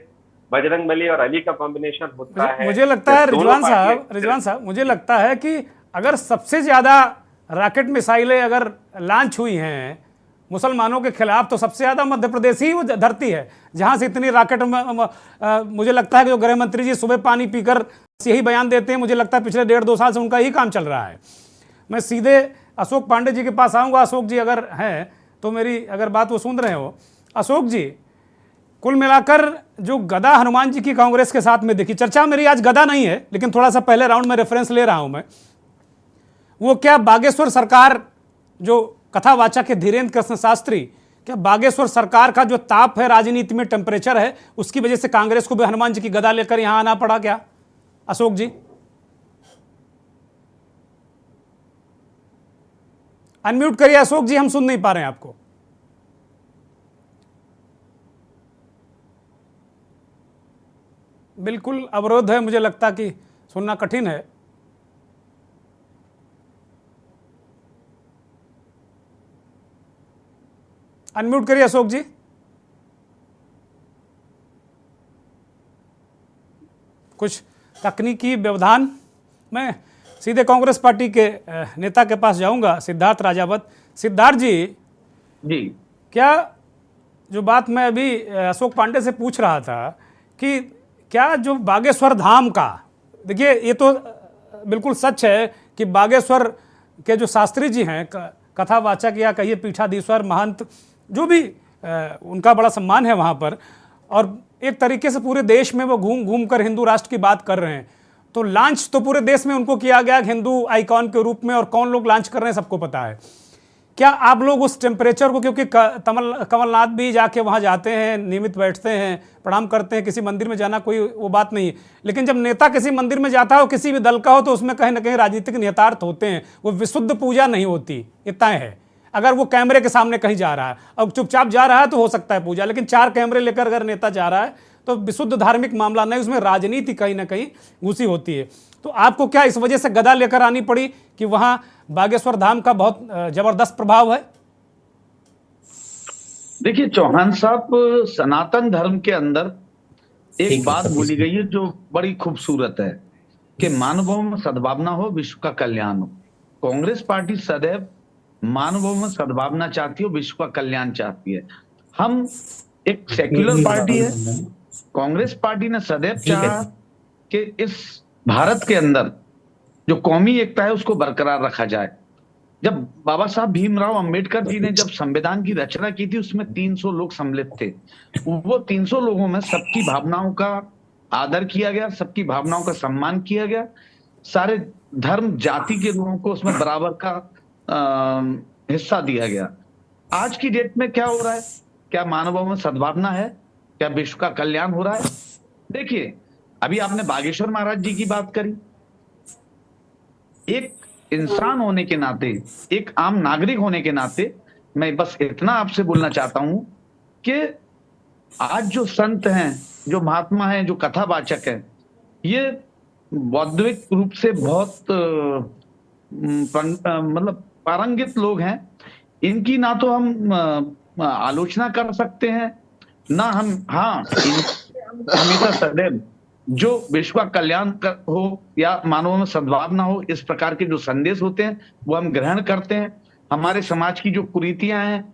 F: बजरंगबली और अली का कॉम्बिनेशन होता है,
A: मुझे लगता है रिजवान साहब मुझे लगता है कि अगर सबसे ज्यादा रॉकेट मिसाइलें अगर लॉन्च हुई हैं मुसलमानों के खिलाफ तो सबसे ज्यादा मध्य प्रदेश ही वो धरती है जहां से इतनी रॉकेट। मुझे लगता है कि जो गृह मंत्री जी सुबह पानी पीकर यही बयान देते हैं, मुझे लगता है पिछले 1.5-2 साल से उनका ही काम चल रहा है। मैं सीधे अशोक पांडे जी के पास आऊँगा। अशोक जी अगर हैं तो मेरी अगर बात वो सुन रहे हो। अशोक जी, कुल मिलाकर जो गदा हनुमान जी की कांग्रेस के साथ में देखी, चर्चा मेरी आज गदा नहीं है लेकिन थोड़ा सा पहले राउंड में रेफरेंस ले रहा हूँ मैं, वो क्या बागेश्वर सरकार जो कथावाचक है धीरेन्द्र कृष्ण शास्त्री, क्या बागेश्वर सरकार का जो ताप है, राजनीति में टेम्परेचर है, उसकी वजह से कांग्रेस को भी हनुमान जी की गदा लेकर यहां आना पड़ा क्या? अशोक जी अनम्यूट करिए। अशोक जी हम सुन नहीं पा रहे हैं आपको। बिल्कुल अवरोध है, मुझे लगता कि सुनना कठिन है। अनम्यूट करिए अशोक जी। कुछ तकनीकी व्यवधान। मैं सीधे कांग्रेस पार्टी के नेता के पास जाऊंगा, सिद्धार्थ राजावत। सिद्धार्थ जी, क्या जो बात मैं अभी अशोक पांडे से पूछ रहा था कि क्या जो बागेश्वर धाम का, देखिए ये तो बिल्कुल सच है कि बागेश्वर के जो शास्त्री जी हैं, कथावाचक या कहिए पीठाधीश्वर महंत, जो भी उनका बड़ा सम्मान है वहाँ पर, और एक तरीके से पूरे देश में वो घूम घूम कर हिंदू राष्ट्र की बात कर रहे हैं। तो लॉन्च तो पूरे देश में उनको किया गया हिंदू आइकॉन के रूप में, और कौन लोग लॉन्च कर रहे हैं सबको पता है। क्या आप लोग उस टेम्परेचर को, क्योंकि कमलनाथ भी जाके वहाँ जाते हैं, नियमित बैठते हैं, प्रणाम करते हैं, किसी मंदिर में जाना कोई वो बात नहीं है, लेकिन जब नेता किसी मंदिर में जाता हो, किसी भी दल का हो, तो उसमें कहीं ना कहीं राजनीतिक निहितार्थ होते हैं, वो विशुद्ध पूजा नहीं होती, इतना है। अगर वो कैमरे के सामने कहीं जा रहा है, अब चुपचाप जा रहा है तो हो सकता है पूजा, लेकिन 4 कैमरे लेकर अगर नेता जा रहा है तो विशुद्ध धार्मिक मामला नहीं, उसमें राजनीति कहीं ना कहीं घुसी होती है। तो आपको क्या इस वजह से गदा लेकर आनी पड़ी कि वहां बागेश्वर धाम का बहुत जबरदस्त प्रभाव है?
G: देखिए चौहान साहब, सनातन धर्म के अंदर एक बात बोली गई है जो बड़ी खूबसूरत है कि मानवों में सद्भावना हो, विश्व का कल्याण हो। कांग्रेस पार्टी सदैव मानवों में सद्भावना चाहती है, विश्व का कल्याण चाहती है। हम एक सेक्युलर पार्टी है। कांग्रेस पार्टी ने सदैव चाहा कि इस भारत के अंदर जो कौमी एकता है उसको बरकरार रखा जाए। जब बाबा साहब भीमराव अंबेडकर जी ने जब संविधान की रचना की थी, उसमें 300 लोग सम्मिलित थे। वो 300 लोगों में सबकी भावनाओं का आदर किया गया, सबकी भावनाओं का सम्मान किया गया, सारे धर्म जाति के लोगों को उसमें बराबर का हिस्सा दिया गया। आज की डेट में क्या हो रहा है? क्या मानवों में सद्भावना है? क्या विश्व का कल्याण हो रहा है? देखिए, अभी आपने बागेश्वर महाराज जी की बात करी। एक इंसान होने के नाते, एक आम नागरिक होने के नाते, मैं बस इतना आपसे बोलना चाहता हूं कि आज जो संत हैं, जो महात्मा हैं, जो कथावाचक हैं, ये बौद्धिक रूप से बहुत मतलब पारंगित लोग हैं। इनकी ना तो हम आलोचना कर सकते हैं, ना हम हमेशा सदैव जो विश्व का कल्याण हो या मानवों में सद्भावना हो, इस प्रकार के जो संदेश होते हैं वो हम ग्रहण करते हैं। हमारे समाज की जो कुरीतियां हैं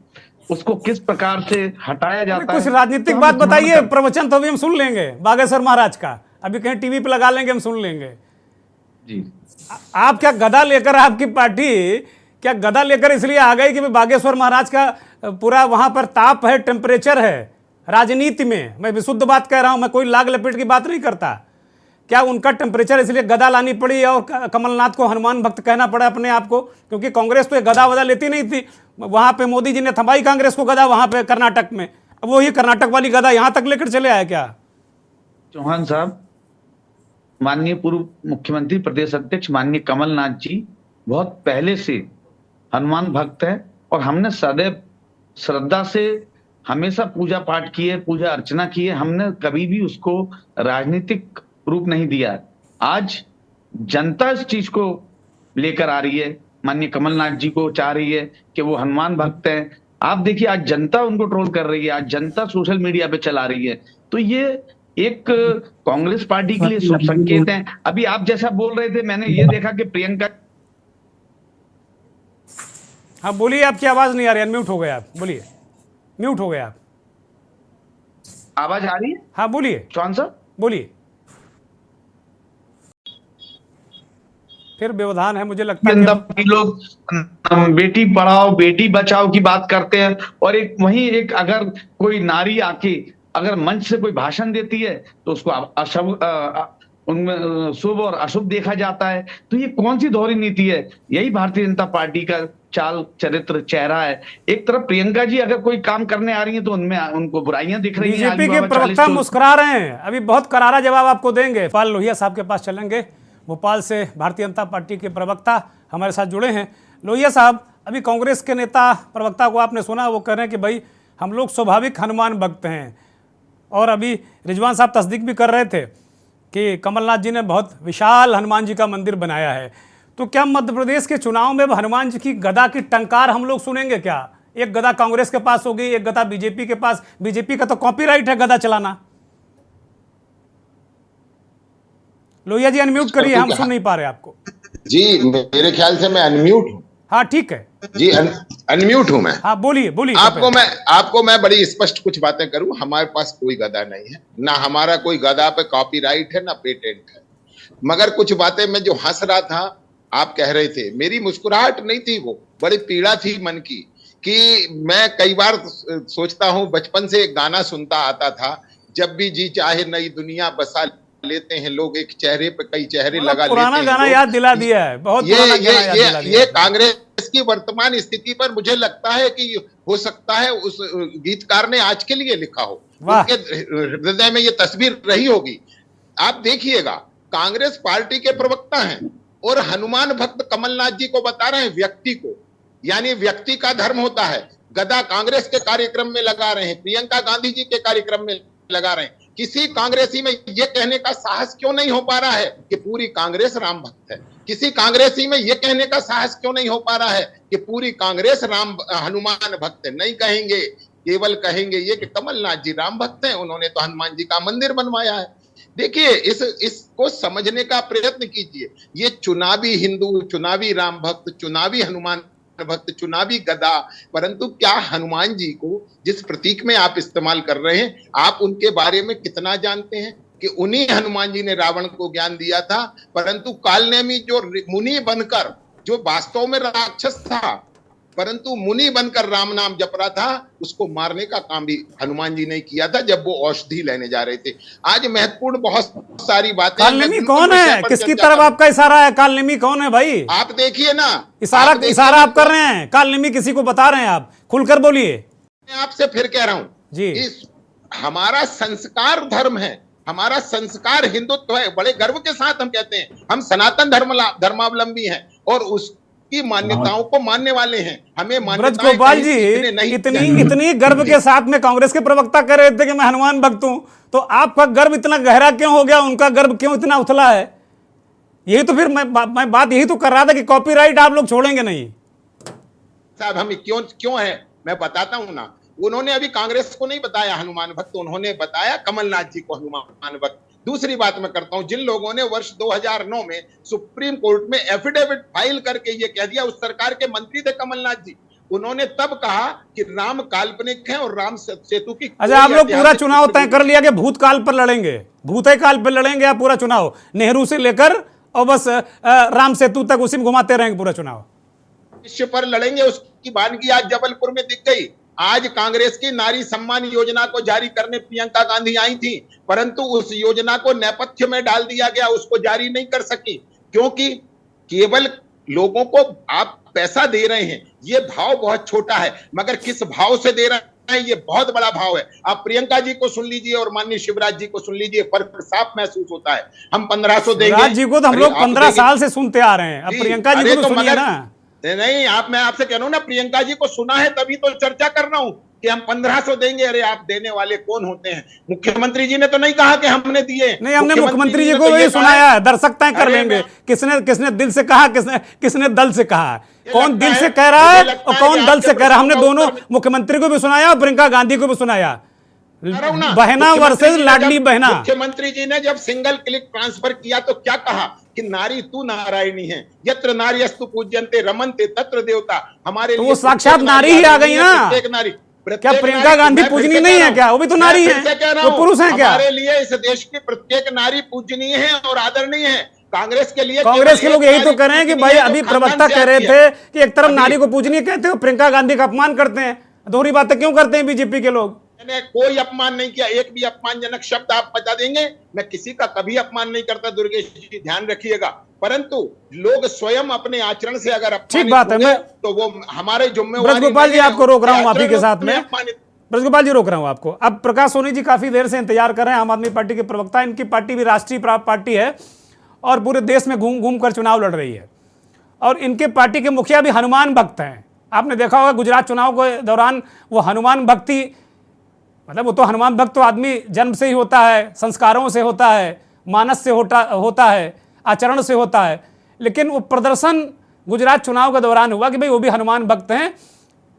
G: उसको किस प्रकार से हटाया जाता है।
A: कुछ राजनीतिक बात बताइए। प्रवचन तो अभी हम सुन लेंगे बागेश्वर महाराज का, अभी कहीं टीवी पे लगा लेंगे, हम सुन लेंगे
G: जी।
A: आप क्या गदा लेकर, आपकी पार्टी क्या गदा लेकर इसलिए आ गई कि बागेश्वर महाराज का पूरा वहां पर ताप है, टेम्परेचर है राजनीति में? मैं विशुद्ध बात कह रहा हूं, मैं कोई लाग लपेट की बात नहीं करता। क्या उनका टेम्परेचर इसलिए गदा लानी पड़ी और कमलनाथ को हनुमान भक्त कहना पड़ा अपने आप को? क्योंकि कांग्रेस तो गदा वदा लेती नहीं थी, वहां पे मोदी जी ने थमाई कांग्रेस को गदा वहां पे कर्नाटक में। अब वही कर्नाटक वाली गदा यहां तक लेकर चले आए क्या?
G: चौहान साहब, माननीय पूर्व मुख्यमंत्री प्रदेश अध्यक्ष माननीय कमलनाथ जी बहुत पहले से हनुमान भक्त है, और हमने सदैव श्रद्धा से हमेशा पूजा पाठ किए, पूजा अर्चना किए। हमने कभी भी उसको राजनीतिक रूप नहीं दिया। आज जनता इस चीज को लेकर आ रही है, माननीय कमलनाथ जी को चाह रही है कि वो हनुमान भक्त हैं। आप देखिए, आज जनता उनको ट्रोल कर रही है, आज जनता सोशल मीडिया पे चला रही है। तो ये एक कांग्रेस पार्टी के लिए शुभ संकेत है। अभी आप जैसा बोल रहे थे, मैंने ये देखा कि प्रियंका।
A: हाँ बोलिए, आपकी आवाज नहीं आ रही, अनम्यूट हो गए आप, बोलिए। म्यूट हो गए आप।
G: आवाज आ रही है?
A: हाँ बोलिए
G: चौहान साहब,
A: बोलिए। फिर व्यवधान है, मुझे लगता है
G: लोग बेटी पढ़ाओ बेटी बचाओ की बात करते हैं, और एक वहीं एक अगर कोई नारी आके अगर मंच से कोई भाषण देती है तो उसको उनमें शुभ और अशुभ देखा जाता है। तो ये कौन सी दोहरी नीति है? यही भारतीय जनता पार्टी का चाल चरित्र चेहरा है। एक तरफ प्रियंका जी अगर कोई काम करने आ रही हैं तो उनमें उनको बुराइयां दिख रही हैं।
A: बीजेपी के प्रवक्ता मुस्कुरा रहे हैं, अभी बहुत करारा जवाब आपको देंगे। भोपाल लोहिया साहब के पास चलेंगे। भोपाल से भारतीय जनता पार्टी के प्रवक्ता हमारे साथ जुड़े हैं। लोहिया साहब, अभी कांग्रेस के नेता प्रवक्ता को आपने सुना, वो कह रहे हैं कि भाई हम लोग स्वाभाविक हनुमान भक्त हैं, और अभी रिजवान साहब तस्दीक भी कर रहे थे कि कमलनाथ जी ने बहुत विशाल हनुमान जी का मंदिर बनाया है। तो क्या मध्य प्रदेश के चुनाव में हनुमान जी की गदा की टंकार हम लोग सुनेंगे क्या? एक गदा कांग्रेस के पास होगी, एक गदा बीजेपी के पास। बीजेपी का तो कॉपीराइट है गदा चलाना। लोहिया जी अनम्यूट करिए, हम सुन नहीं पा रहे आपको।
H: जी मेरे ख्याल से मैं अनम्यूट हूँ।
A: हाँ ठीक है
H: जी अनम्यूट हूँ मैं।
A: हाँ बोलिए बोलिए।
H: आपको मैं बड़ी स्पष्ट कुछ बातें करूं। हमारे पास कोई गदा नहीं है, ना हमारा कोई गदा पे कॉपीराइट है, ना पेटेंट है। मगर कुछ बातें मैं जो हंस रहा था, आप कह रहे थे, मेरी मुस्कुराहट नहीं थी, वो बड़ी पीड़ा थी मन की। कि मैं कई बार सोचता हूं, बचपन से एक गाना सुनता आता था, जब भी जी चाहे नई दुनिया बसा लेते हैं लोग, एक चेहरे पे कई चेहरे लगा लेते हैं।
A: पुराना गाना याद दिला दिया है, बहुत पुराना गाना याद दिला दिया।
H: ये कांग्रेस की वर्तमान स्थिति पर मुझे लगता है कि हो सकता है उस गीतकार ने आज के लिए लिखा हो, उनके हृदय में ये तस्वीर रही होगी। आप देखिएगा, कांग्रेस पार्टी के प्रवक्ता हैं और हनुमान भक्त कमलनाथ जी को बता रहे हैं, व्यक्ति को, यानी व्यक्ति का धर्म होता है। गदा कांग्रेस के कार्यक्रम में लगा रहे हैं, प्रियंका गांधी जी के कार्यक्रम में लगा रहे हैं। किसी कांग्रेसी में यह कहने का साहस क्यों नहीं हो पा रहा है कि पूरी कांग्रेस राम भक्त है? किसी कांग्रेसी में यह कहने का साहस क्यों नहीं हो पा रहा है कि पूरी कांग्रेस हनुमान भक्त है? नहीं कहेंगे, केवल कहेंगे ये कि कमलनाथ जी राम भक्त हैं, उन्होंने तो हनुमान जी का मंदिर बनवाया है। देखिए, इसको समझने का प्रयत्न कीजिए। ये चुनावी हिंदू, चुनावी राम भक्त, चुनावी हनुमान भक्त, चुनावी गदा, परंतु क्या हनुमान जी को जिस प्रतीक में आप इस्तेमाल कर रहे हैं, आप उनके बारे में कितना जानते हैं कि उन्हीं हनुमान जी ने रावण को ज्ञान दिया था, परंतु कालनेमी जो मुनि बनकर, जो वास्तव में राक्षस था परंतु मुनि बनकर राम नाम जप रहा था, उसको मारने का काम भी हनुमान जी ने किया था जब वो औषधि लेने जा रहे थे। आज महत्वपूर्ण बहुत सारी बातें।
A: कालनेमी कौन है? किसकी तरफ आपका इशारा है? कालनेमी कौन है भाई?
H: आप देखिए ना,
A: इशारा आप कर रहे हैं। कालनेमी किसी को बता रहे हैं आप? खुलकर बोलिए।
H: मैं आपसे फिर कह रहा हूं
A: जी,
H: हमारा संस्कार धर्म है, हमारा संस्कार हिंदुत्व है। बड़े गर्व के साथ हम कहते हैं हम सनातन धर्मावलंबी हैं और उस की मान्यताओं को मानने वाले हैं। हमें
A: ब्रज गोपाल जी इतनी गर्व के साथ में कांग्रेस के प्रवक्ता कह रहे थे कि मैं हनुमान भक्त हूं, तो आपका गर्व इतना गहरा क्यों हो गया? उनका गर्व क्यों इतना उथला है? यही तो फिर मैं बात यही तो कर रहा था कि कॉपीराइट आप लोग छोड़ेंगे नहीं।
H: साहब हम क्यों है, मैं बताता हूं ना। उन्होंने अभी कांग्रेस को नहीं बताया हनुमान भक्त, उन्होंने बताया कमलनाथ जी को हनुमान भक्त। दूसरी बात मैं करता हूं, जिन लोगों ने वर्ष 2009 में सुप्रीम कोर्ट में एफिडेविट फाइल करके ये कह दिया, उस सरकार के मंत्री थे कमलनाथ जी, उन्होंने तब कहा कि राम काल्पनिक है और राम सेतु की।
A: अच्छा, आप लोग पूरा चुनाव तय कर लिया कि भूतकाल पर लड़ेंगे, भूतकाल काल पर लड़ेंगे आप पूरा चुनाव, नेहरू से लेकर और बस राम सेतु तक उसी में घुमाते रहेंगे पूरा चुनाव?
H: विश्व पर लड़ेंगे, उसकी वानगी आज जबलपुर में दिख गई। आज कांग्रेस की नारी सम्मान योजना को जारी करने प्रियंका गांधी आई थी, परंतु उस योजना को नेपथ्य में डाल दिया गया, उसको जारी नहीं कर सकी, क्योंकि केवल लोगों को आप पैसा दे रहे हैं, ये भाव बहुत छोटा है, मगर किस भाव से दे रहे हैं ये बहुत बड़ा भाव है। आप प्रियंका जी को सुन लीजिए और माननीय शिवराज जी को सुन लीजिए, फर्क साफ महसूस होता है। हम 1500 देंगे,
A: शिवराज जी को तो हम लोग 15 साल से सुनते आ रहे हैं, अब प्रियंका जी को तो सुनिए ना।
H: नहीं, मैं आपसे कह रहा हूं ना, प्रियंका जी को सुना है तभी तो चर्चा कर रहा हूं कि हम 1500 देंगे। अरे आप देने वाले कौन होते हैं? मुख्यमंत्री जी ने तो नहीं कहा कि हमने दिए।
A: नहीं, हमने मुख्यमंत्री जी को भी सुनाया है, दर्शक तय कर लेंगे किसने दिल से कहा, किसने दल से कहा, कौन दिल से कह रहा है और कौन दल से कह रहा है। हमने दोनों, मुख्यमंत्री को भी सुनाया और प्रियंका गांधी को भी सुनाया। बहना वर्सेस लाडली बहना।
H: मुख्यमंत्री जी ने जब सिंगल क्लिक ट्रांसफर किया तो क्या कहा कि नारी तू नारायणी है, यत्र नार्यस्तु पूज्यन्ते रमन्ते तत्र देवता। हमारे
A: तो वो साक्षात नारी ही आ गई ना। क्या प्रियंका गांधी पूजनीय नहीं है क्या? वो भी तो नारी है, वो पुरुष है क्या?
H: हमारे लिए इस देश की प्रत्येक नारी पूजनीय है और आदरणीय है। कांग्रेस के लिए,
A: कांग्रेस के लोग यही तो कह रहे हैं कि भाई अभी प्रवक्ता कह रहे थे कि एक तरफ नारी को पूजनीय कहते हो, प्रियंका गांधी का अपमान करते हैं। दोहरी बातें क्यों करते हैं बीजेपी के लोग?
H: मैंने कोई अपमान नहीं किया, एक भी अपमानजनक शब्द आप बता देंगे? मैं किसी का कभी अपमान नहीं करता दुर्गेश जी, ध्यान रखिएगा। परंतु लोग स्वयं अपने आचरण से अगर
A: ठीक बात है, मैं
H: तो वो हमारे जिम्मेवारी।
A: ब्रजगोपाल जी आपको रोक रहा हूं माफी के साथ में, ब्रजगोपाल जी रोक रहा हूं आपको। अब प्रकाश सोनी जी काफी देर से इंतजार कर रहे हैं, आम आदमी पार्टी के प्रवक्ता, इनकी पार्टी भी राष्ट्रीय पार्टी है और पूरे देश में घूम घूम कर चुनाव लड़ रही है और इनके पार्टी के मुखिया भी हनुमान भक्त हैं। आपने देखा होगा गुजरात चुनाव के दौरान वो हनुमान भक्ति, मतलब वो तो हनुमान भक्त तो आदमी जन्म से ही होता है, संस्कारों से होता है, मानस से होता है, आचरण से होता है, लेकिन वो प्रदर्शन गुजरात चुनाव के दौरान हुआ कि भाई वो भी हनुमान भक्त हैं।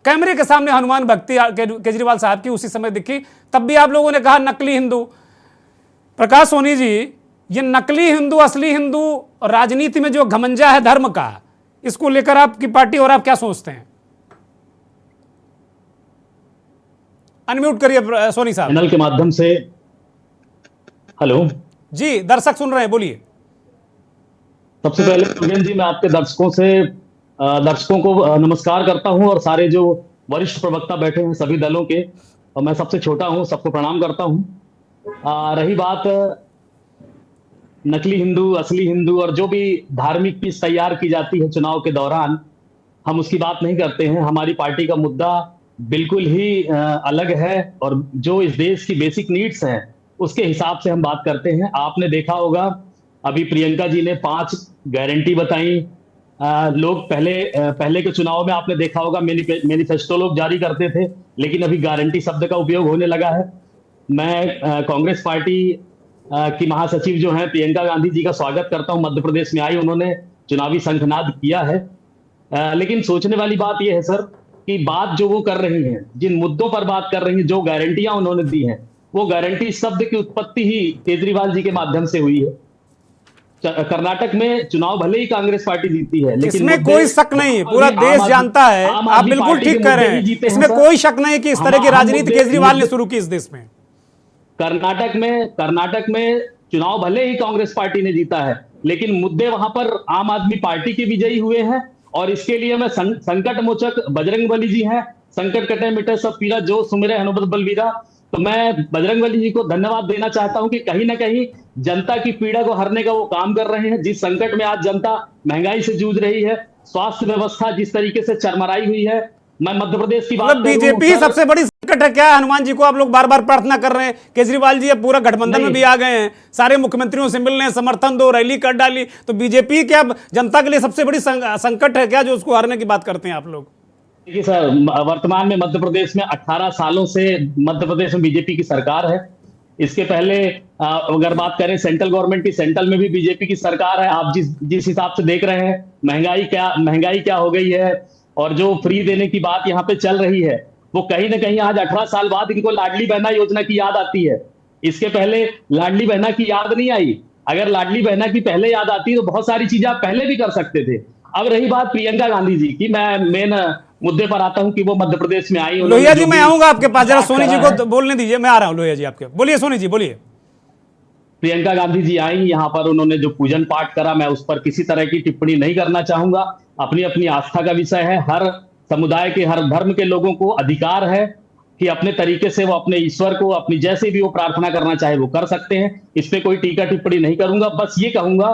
A: कैमरे के सामने हनुमान भक्ति केजरीवाल साहब की उसी समय दिखी, तब भी आप लोगों ने कहा नकली हिंदू। प्रकाश सोनी जी, ये नकली हिंदू असली हिंदू राजनीति में जो घमंजा है धर्म का, इसको लेकर आपकी पार्टी और आप क्या सोचते हैं? अनम्यूट करिए सोनी साहब।
I: चैनल के माध्यम से हेलो
A: जी, दर्शक सुन रहे हैं, बोलिए।
I: सबसे पहले योगेन जी, मैं आपके दर्शकों को नमस्कार करता हूं और सारे जो वरिष्ठ प्रवक्ता बैठे हैं सभी दलों के, और मैं सबसे छोटा हूं, सबको प्रणाम करता हूं। रही बात नकली हिंदू असली हिंदू और जो भी धार्मिक पीस तैयार की जाती है चुनाव के दौरान, हम उसकी बात नहीं करते हैं। हमारी पार्टी का मुद्दा बिल्कुल ही अलग है और जो इस देश की बेसिक नीड्स हैं उसके हिसाब से हम बात करते हैं। आपने देखा होगा अभी प्रियंका जी ने 5 गारंटी बताई। लोग पहले के चुनाव में आपने देखा होगा मैनिफेस्टो लोग जारी करते थे, लेकिन अभी गारंटी शब्द का उपयोग होने लगा है। मैं कांग्रेस पार्टी की महासचिव जो हैं प्रियंका गांधी जी का स्वागत करता हूं। मध्य प्रदेश में आई, उन्होंने चुनावी शंखनाद किया है। लेकिन सोचने वाली बात यह है सर कि बात जो वो कर रही हैं, जिन मुद्दों पर बात कर रही हैं, जो गारंटियां उन्होंने दी हैं, वो गारंटी शब्द की उत्पत्ति ही केजरीवाल जी के माध्यम से हुई है। कर्नाटक में चुनाव भले ही कांग्रेस पार्टी जीती है, लेकिन
A: इसमें कोई शक नहीं, पूरा देश जानता है, आप बिल्कुल ठीक कह रहे हैं, इसमें कोई शक नहीं कि इस तरह की राजनीति केजरीवाल ने शुरू की इस देश में।
I: कर्नाटक में चुनाव भले ही कांग्रेस पार्टी ने जीता है, लेकिन मुद्दे वहां पर आम आदमी पार्टी के विजयी हुए हैं। और इसके लिए मैं संकट मोचक बजरंगबली जी हैं, संकट कटे मिटे सब पीरा, जो सुमिरे हनुमत बलवीरा। तो मैं बजरंगबली जी को धन्यवाद देना चाहता हूं कि कहीं ना कहीं जनता की पीड़ा को हरने का वो काम कर रहे हैं। जिस संकट में आज जनता महंगाई से जूझ रही है, स्वास्थ्य व्यवस्था जिस तरीके से चरमराई हुई है, मैं मध्य प्रदेश की बात,
A: बीजेपी सबसे बड़ी संकट है क्या? हनुमान जी को आप लोग बार बार प्रार्थना कर रहे हैं, केजरीवाल जी अब पूरा गठबंधन में भी आ गए हैं, सारे मुख्यमंत्रियों से मिलने, समर्थन दो, रैली कर डाली, तो बीजेपी क्या जनता के लिए सबसे बड़ी संकट है क्या जो उसको हारने की बात करते हैं आप लोग?
I: देखिए सर, वर्तमान में मध्य प्रदेश में 18 सालों से मध्य प्रदेश में बीजेपी की सरकार है। इसके पहले अगर बात करें सेंट्रल गवर्नमेंट की, सेंट्रल में भी बीजेपी की सरकार है। आप जिस हिसाब से देख रहे हैं महंगाई क्या हो गई है, और जो फ्री देने की बात यहाँ पे चल रही है, वो कहीं ना कहीं आज 18 साल बाद इनको लाडली बहना योजना की याद आती है। इसके पहले लाडली बहना की याद नहीं आई। अगर लाडली बहना की पहले याद आती तो बहुत सारी चीजें आप पहले भी कर सकते थे। अब रही बात प्रियंका गांधी जी की, मैं मेन मुद्दे पर आता हूं कि वो मध्य प्रदेश में आई।
A: लोहिया जी, मैं आऊंगा आपके पास, जरा सोनी जी को बोलने दीजिए, मैं आ रहा हूं। लोहिया जी आपके, बोलिए सोनी जी, बोलिए।
I: प्रियंका गांधी जी आई यहाँ पर, उन्होंने जो पूजन पाठ करा, मैं उस पर किसी तरह की टिप्पणी नहीं करना चाहूंगा। अपनी अपनी आस्था का विषय है। हर समुदाय के, हर धर्म के लोगों को अधिकार है कि अपने तरीके से वो अपने ईश्वर को अपनी जैसे भी वो प्रार्थना करना चाहे वो कर सकते हैं। इस पे कोई टीका टिप्पणी नहीं करूंगा। बस ये कहूंगा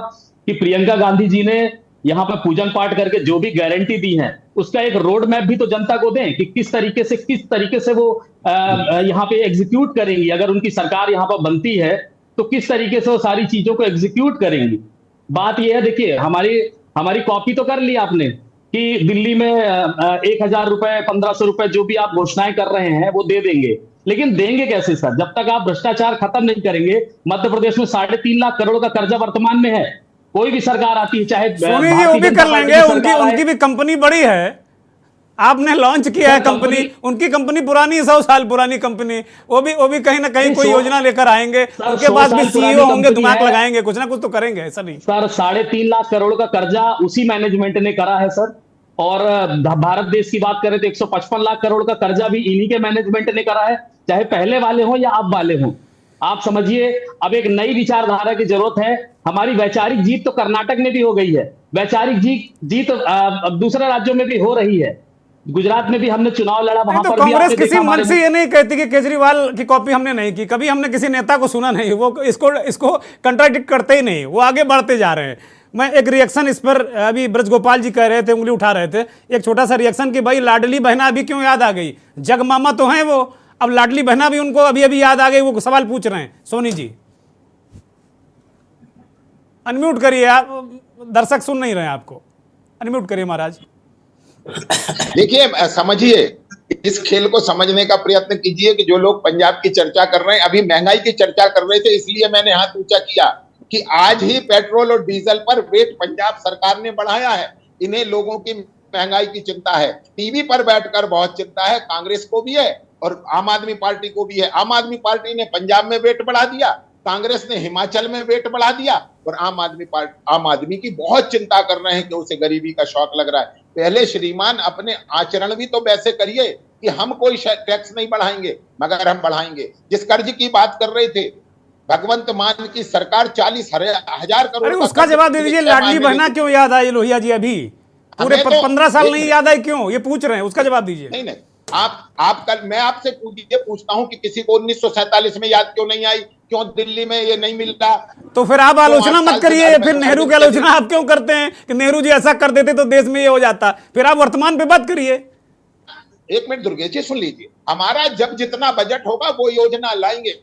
I: कि प्रियंका गांधी जी ने यहाँ पर पूजन पाठ करके जो भी गारंटी दी है, उसका एक रोड मैप भी तो जनता को दें कि किस तरीके से वो यहाँ पे एग्जीक्यूट करेंगी। अगर उनकी सरकार यहाँ पर बनती है तो किस तरीके से वो सारी चीजों को एग्जीक्यूट करेंगी। बात यह है, देखिए हमारी कॉपी तो कर ली आपने कि दिल्ली में 1000 रुपए 1500 रुपए जो भी आप घोषणाएं कर रहे हैं वो दे देंगे, लेकिन देंगे कैसे सर? जब तक आप भ्रष्टाचार खत्म नहीं करेंगे। मध्य प्रदेश में 3.5 लाख करोड़ का कर्जा वर्तमान में है। कोई भी सरकार आती है, चाहे
A: वो भी कर लेंगे, उनकी भी कंपनी बड़ी है, आपने लॉन्च किया है कंपनी, उनकी कंपनी पुरानी 100 साल पुरानी कंपनी, वो भी कहीं ना कहीं कोई योजना लेकर आएंगे, उनके पास भी सीईओ होंगे, दिमाग लगाएंगे, कुछ ना कुछ तो करेंगे। ऐसा नहीं
I: सर, 3.5 लाख करोड़ का कर्जा उसी मैनेजमेंट ने करा है सर। और भारत देश की बात करें तो 155 लाख करोड़ का कर्जा भी इन्हीं के मैनेजमेंट ने करा है, चाहे पहले वाले हों या अब वाले हों। आप समझिए, अब एक नई विचारधारा की जरूरत है। हमारी वैचारिक जीत तो कर्नाटक में भी हो गई है, वैचारिक जीत दूसरे राज्यों में भी हो रही है। गुजरात में भी हमने चुनाव लड़ा, वहां
A: तो
I: पर भी
A: कांग्रेस
I: आपने
A: किसी
I: देखा
A: मन
I: हमारे
A: से ये नहीं कहती कि केजरीवाल की कॉपी हमने नहीं की, कभी हमने किसी नेता को सुना नहीं, वो इसको कंट्राडिक्ट करते ही नहीं, वो आगे बढ़ते जा रहे हैं। मैं एक रिएक्शन इस पर, अभी ब्रजगोपाल जी कह रहे थे, उंगली उठा रहे थे, एक छोटा सा रिएक्शन कि भाई लाडली बहना अभी क्यों याद आ गई, जगमामा तो हैं वो, अब लाडली बहना भी उनको अभी अभी याद आ गई, वो सवाल पूछ रहे हैं। सोनी जी अनम्यूट करिए, आप दर्शक सुन नहीं रहे हैं आपको, अनम्यूट करिए महाराज।
H: देखिए, समझिए, इस खेल को समझने का प्रयत्न कीजिए कि जो लोग पंजाब की चर्चा कर रहे हैं, अभी महंगाई की चर्चा कर रहे थे, इसलिए मैंने हाथ ऊंचा किया कि आज ही पेट्रोल और डीजल पर वेट पंजाब सरकार ने बढ़ाया है। इन्हें लोगों की महंगाई की चिंता है, टीवी पर बैठकर बहुत चिंता है, कांग्रेस को भी है और आम आदमी पार्टी को भी है। आम आदमी पार्टी ने पंजाब में वेट बढ़ा दिया, कांग्रेस ने हिमाचल में वेट बढ़ा दिया, और आम आदमी की बहुत चिंता कर रहे हैं कि उसे गरीबी का शौक लग रहा है। पहले श्रीमान अपने आचरण भी तो वैसे करिए कि हम कोई टैक्स नहीं बढ़ाएंगे, मगर हम बढ़ाएंगे। जिस कर्ज की बात कर रहे थे, भगवंत मान की सरकार 40,000 करोड़।
A: अरे उसका जवाब दे दीजिए, लाडली बहना क्यों याद आई लोहिया जी, अभी पूरे 15 साल नहीं याद आई क्यों, ये पूछ रहे हैं, उसका जवाब दीजिए।
H: नहीं, आप कल मैं आपसे पूछता हूं कि किसी को 1947 में याद क्यों नहीं आई, क्यों दिल्ली में ये नहीं मिल रहा?
A: तो फिर आप आलोचना मत करिए, फिर नेहरू की आलोचना आप क्यों करते हैं कि नेहरू जी ऐसा कर देते तो देश में ये हो जाता, फिर आप वर्तमान पे बात करिए।
H: एक मिनट दुर्गेश जी सुन लीजिए, हमारा जब जितना बजट होगा वो योजना लाएंगे,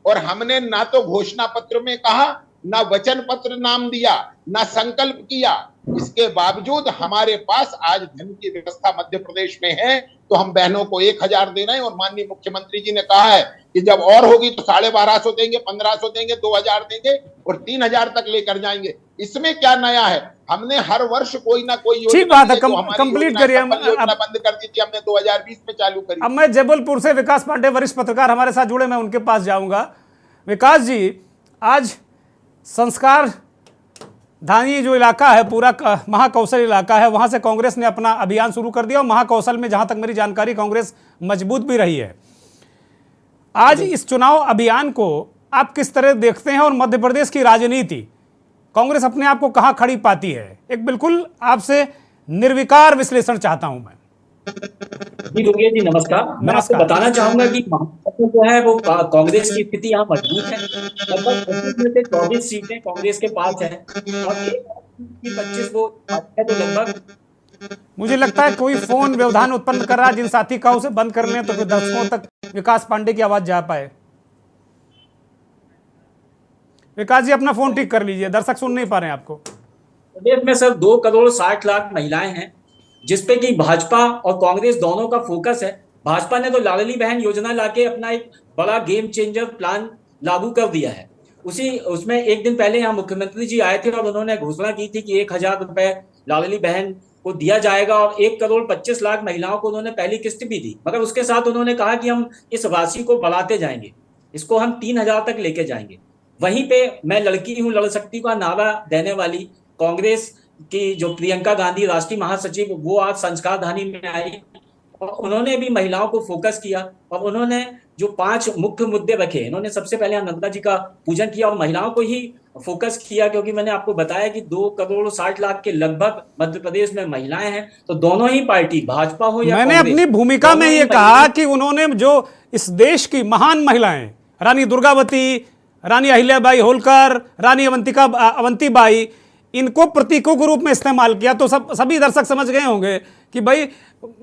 H: और हमने ना तो घोषणा पत्र में कहा, ना वचन पत्र नाम दिया, ना संकल्प किया। इसके बावजूद हमारे पास आज धन की व्यवस्था मध्य प्रदेश में है, तो हम बहनों को 1,000 दे रहे हैं, और माननीय मुख्यमंत्री जी ने कहा है कि जब और होगी तो 1250 देंगे, 1500 देंगे, 2000 देंगे और 3000 तक लेकर जाएंगे। इसमें क्या नया है? हमने हर वर्ष कोई ना कोई
A: ठीक बात है, कंप्लीट करिए।
H: योजना बंद कर दी थी हमने, 2020 में चालू करी।
A: अब मैं जबलपुर से विकास पांडे, वरिष्ठ पत्रकार हमारे साथ जुड़े, मैं उनके पास जाऊंगा। विकास जी, आज संस्कार धानी जो इलाका है, पूरा महाकौशल इलाका है, वहां से कांग्रेस ने अपना अभियान शुरू कर दिया, और महाकौशल में जहां तक मेरी जानकारी कांग्रेस मजबूत भी रही है। आज इस चुनाव अभियान को आप किस तरह देखते हैं, और मध्य प्रदेश की राजनीति, कांग्रेस अपने आप को कहां खड़ी पाती है? एक बिल्कुल आपसे निर्विकार विश्लेषण चाहता हूं मैं।
J: जी दुर्गेश जी नमस्कार। मैं आपको बताना चाहूंगा कि महाराष्ट्र जो है वो कांग्रेस की स्थिति यहाँ मजबूत है। लगभग 25 में से 24 सीटें कांग्रेस के पास है और 25 वोट है, तो लगभग
A: मुझे लगता है कोई फोन व्यवधान उत्पन्न कर रहा है, जिन साथी का उसे बंद कर लें तो फिर दर्शकों तक विकास पांडे की आवाज जा पाए। विकास जी अपना फोन ठीक कर लीजिए, दर्शक सुन नहीं पा रहे हैं आपको।
J: प्रदेश में सर 2,60,00,000 महिलाएं हैं, जिसपे कि भाजपा और कांग्रेस दोनों का फोकस है। भाजपा ने तो लाडली बहन योजना लाके अपना एक बड़ा गेम चेंजर प्लान लागू कर दिया है। उसमें एक दिन पहले यहाँ मुख्यमंत्री जी आए थे और उन्होंने घोषणा की थी कि 1,000 रुपए लाडली बहन को दिया जाएगा, और 1,25,00,000 महिलाओं को उन्होंने पहली किस्त भी दी। मगर उसके साथ उन्होंने कहा कि हम इस राशि को बढ़ाते जाएंगे, इसको हम 3,000 तक लेके जाएंगे। वहीं पे मैं लड़की हूं लड़ सकती का नारा देने वाली कांग्रेस की जो प्रियंका गांधी राष्ट्रीय महासचिव, वो आज संस्कार धानी में आई और उन्होंने भी महिलाओं को फोकस किया, और उन्होंने जो 5 मुख्य मुद्दे रखे, इन्होंने सबसे पहले नर्मदा जी का पूजन किया और महिलाओं को ही फोकस किया, क्योंकि मैंने आपको बताया कि 2,60,00,000 के लगभग मध्य प्रदेश में महिलाएं हैं। तो दोनों ही पार्टी, भाजपा हो या
A: मैंने अपनी भूमिका में ये कहा कि उन्होंने जो इस देश की महान महिलाएं, रानी दुर्गावती, रानी अहिल्याबाई होलकर, रानी अवंतीबाई, इनको प्रतीकों के रूप में इस्तेमाल किया, तो सभी दर्शक समझ गए होंगे कि भाई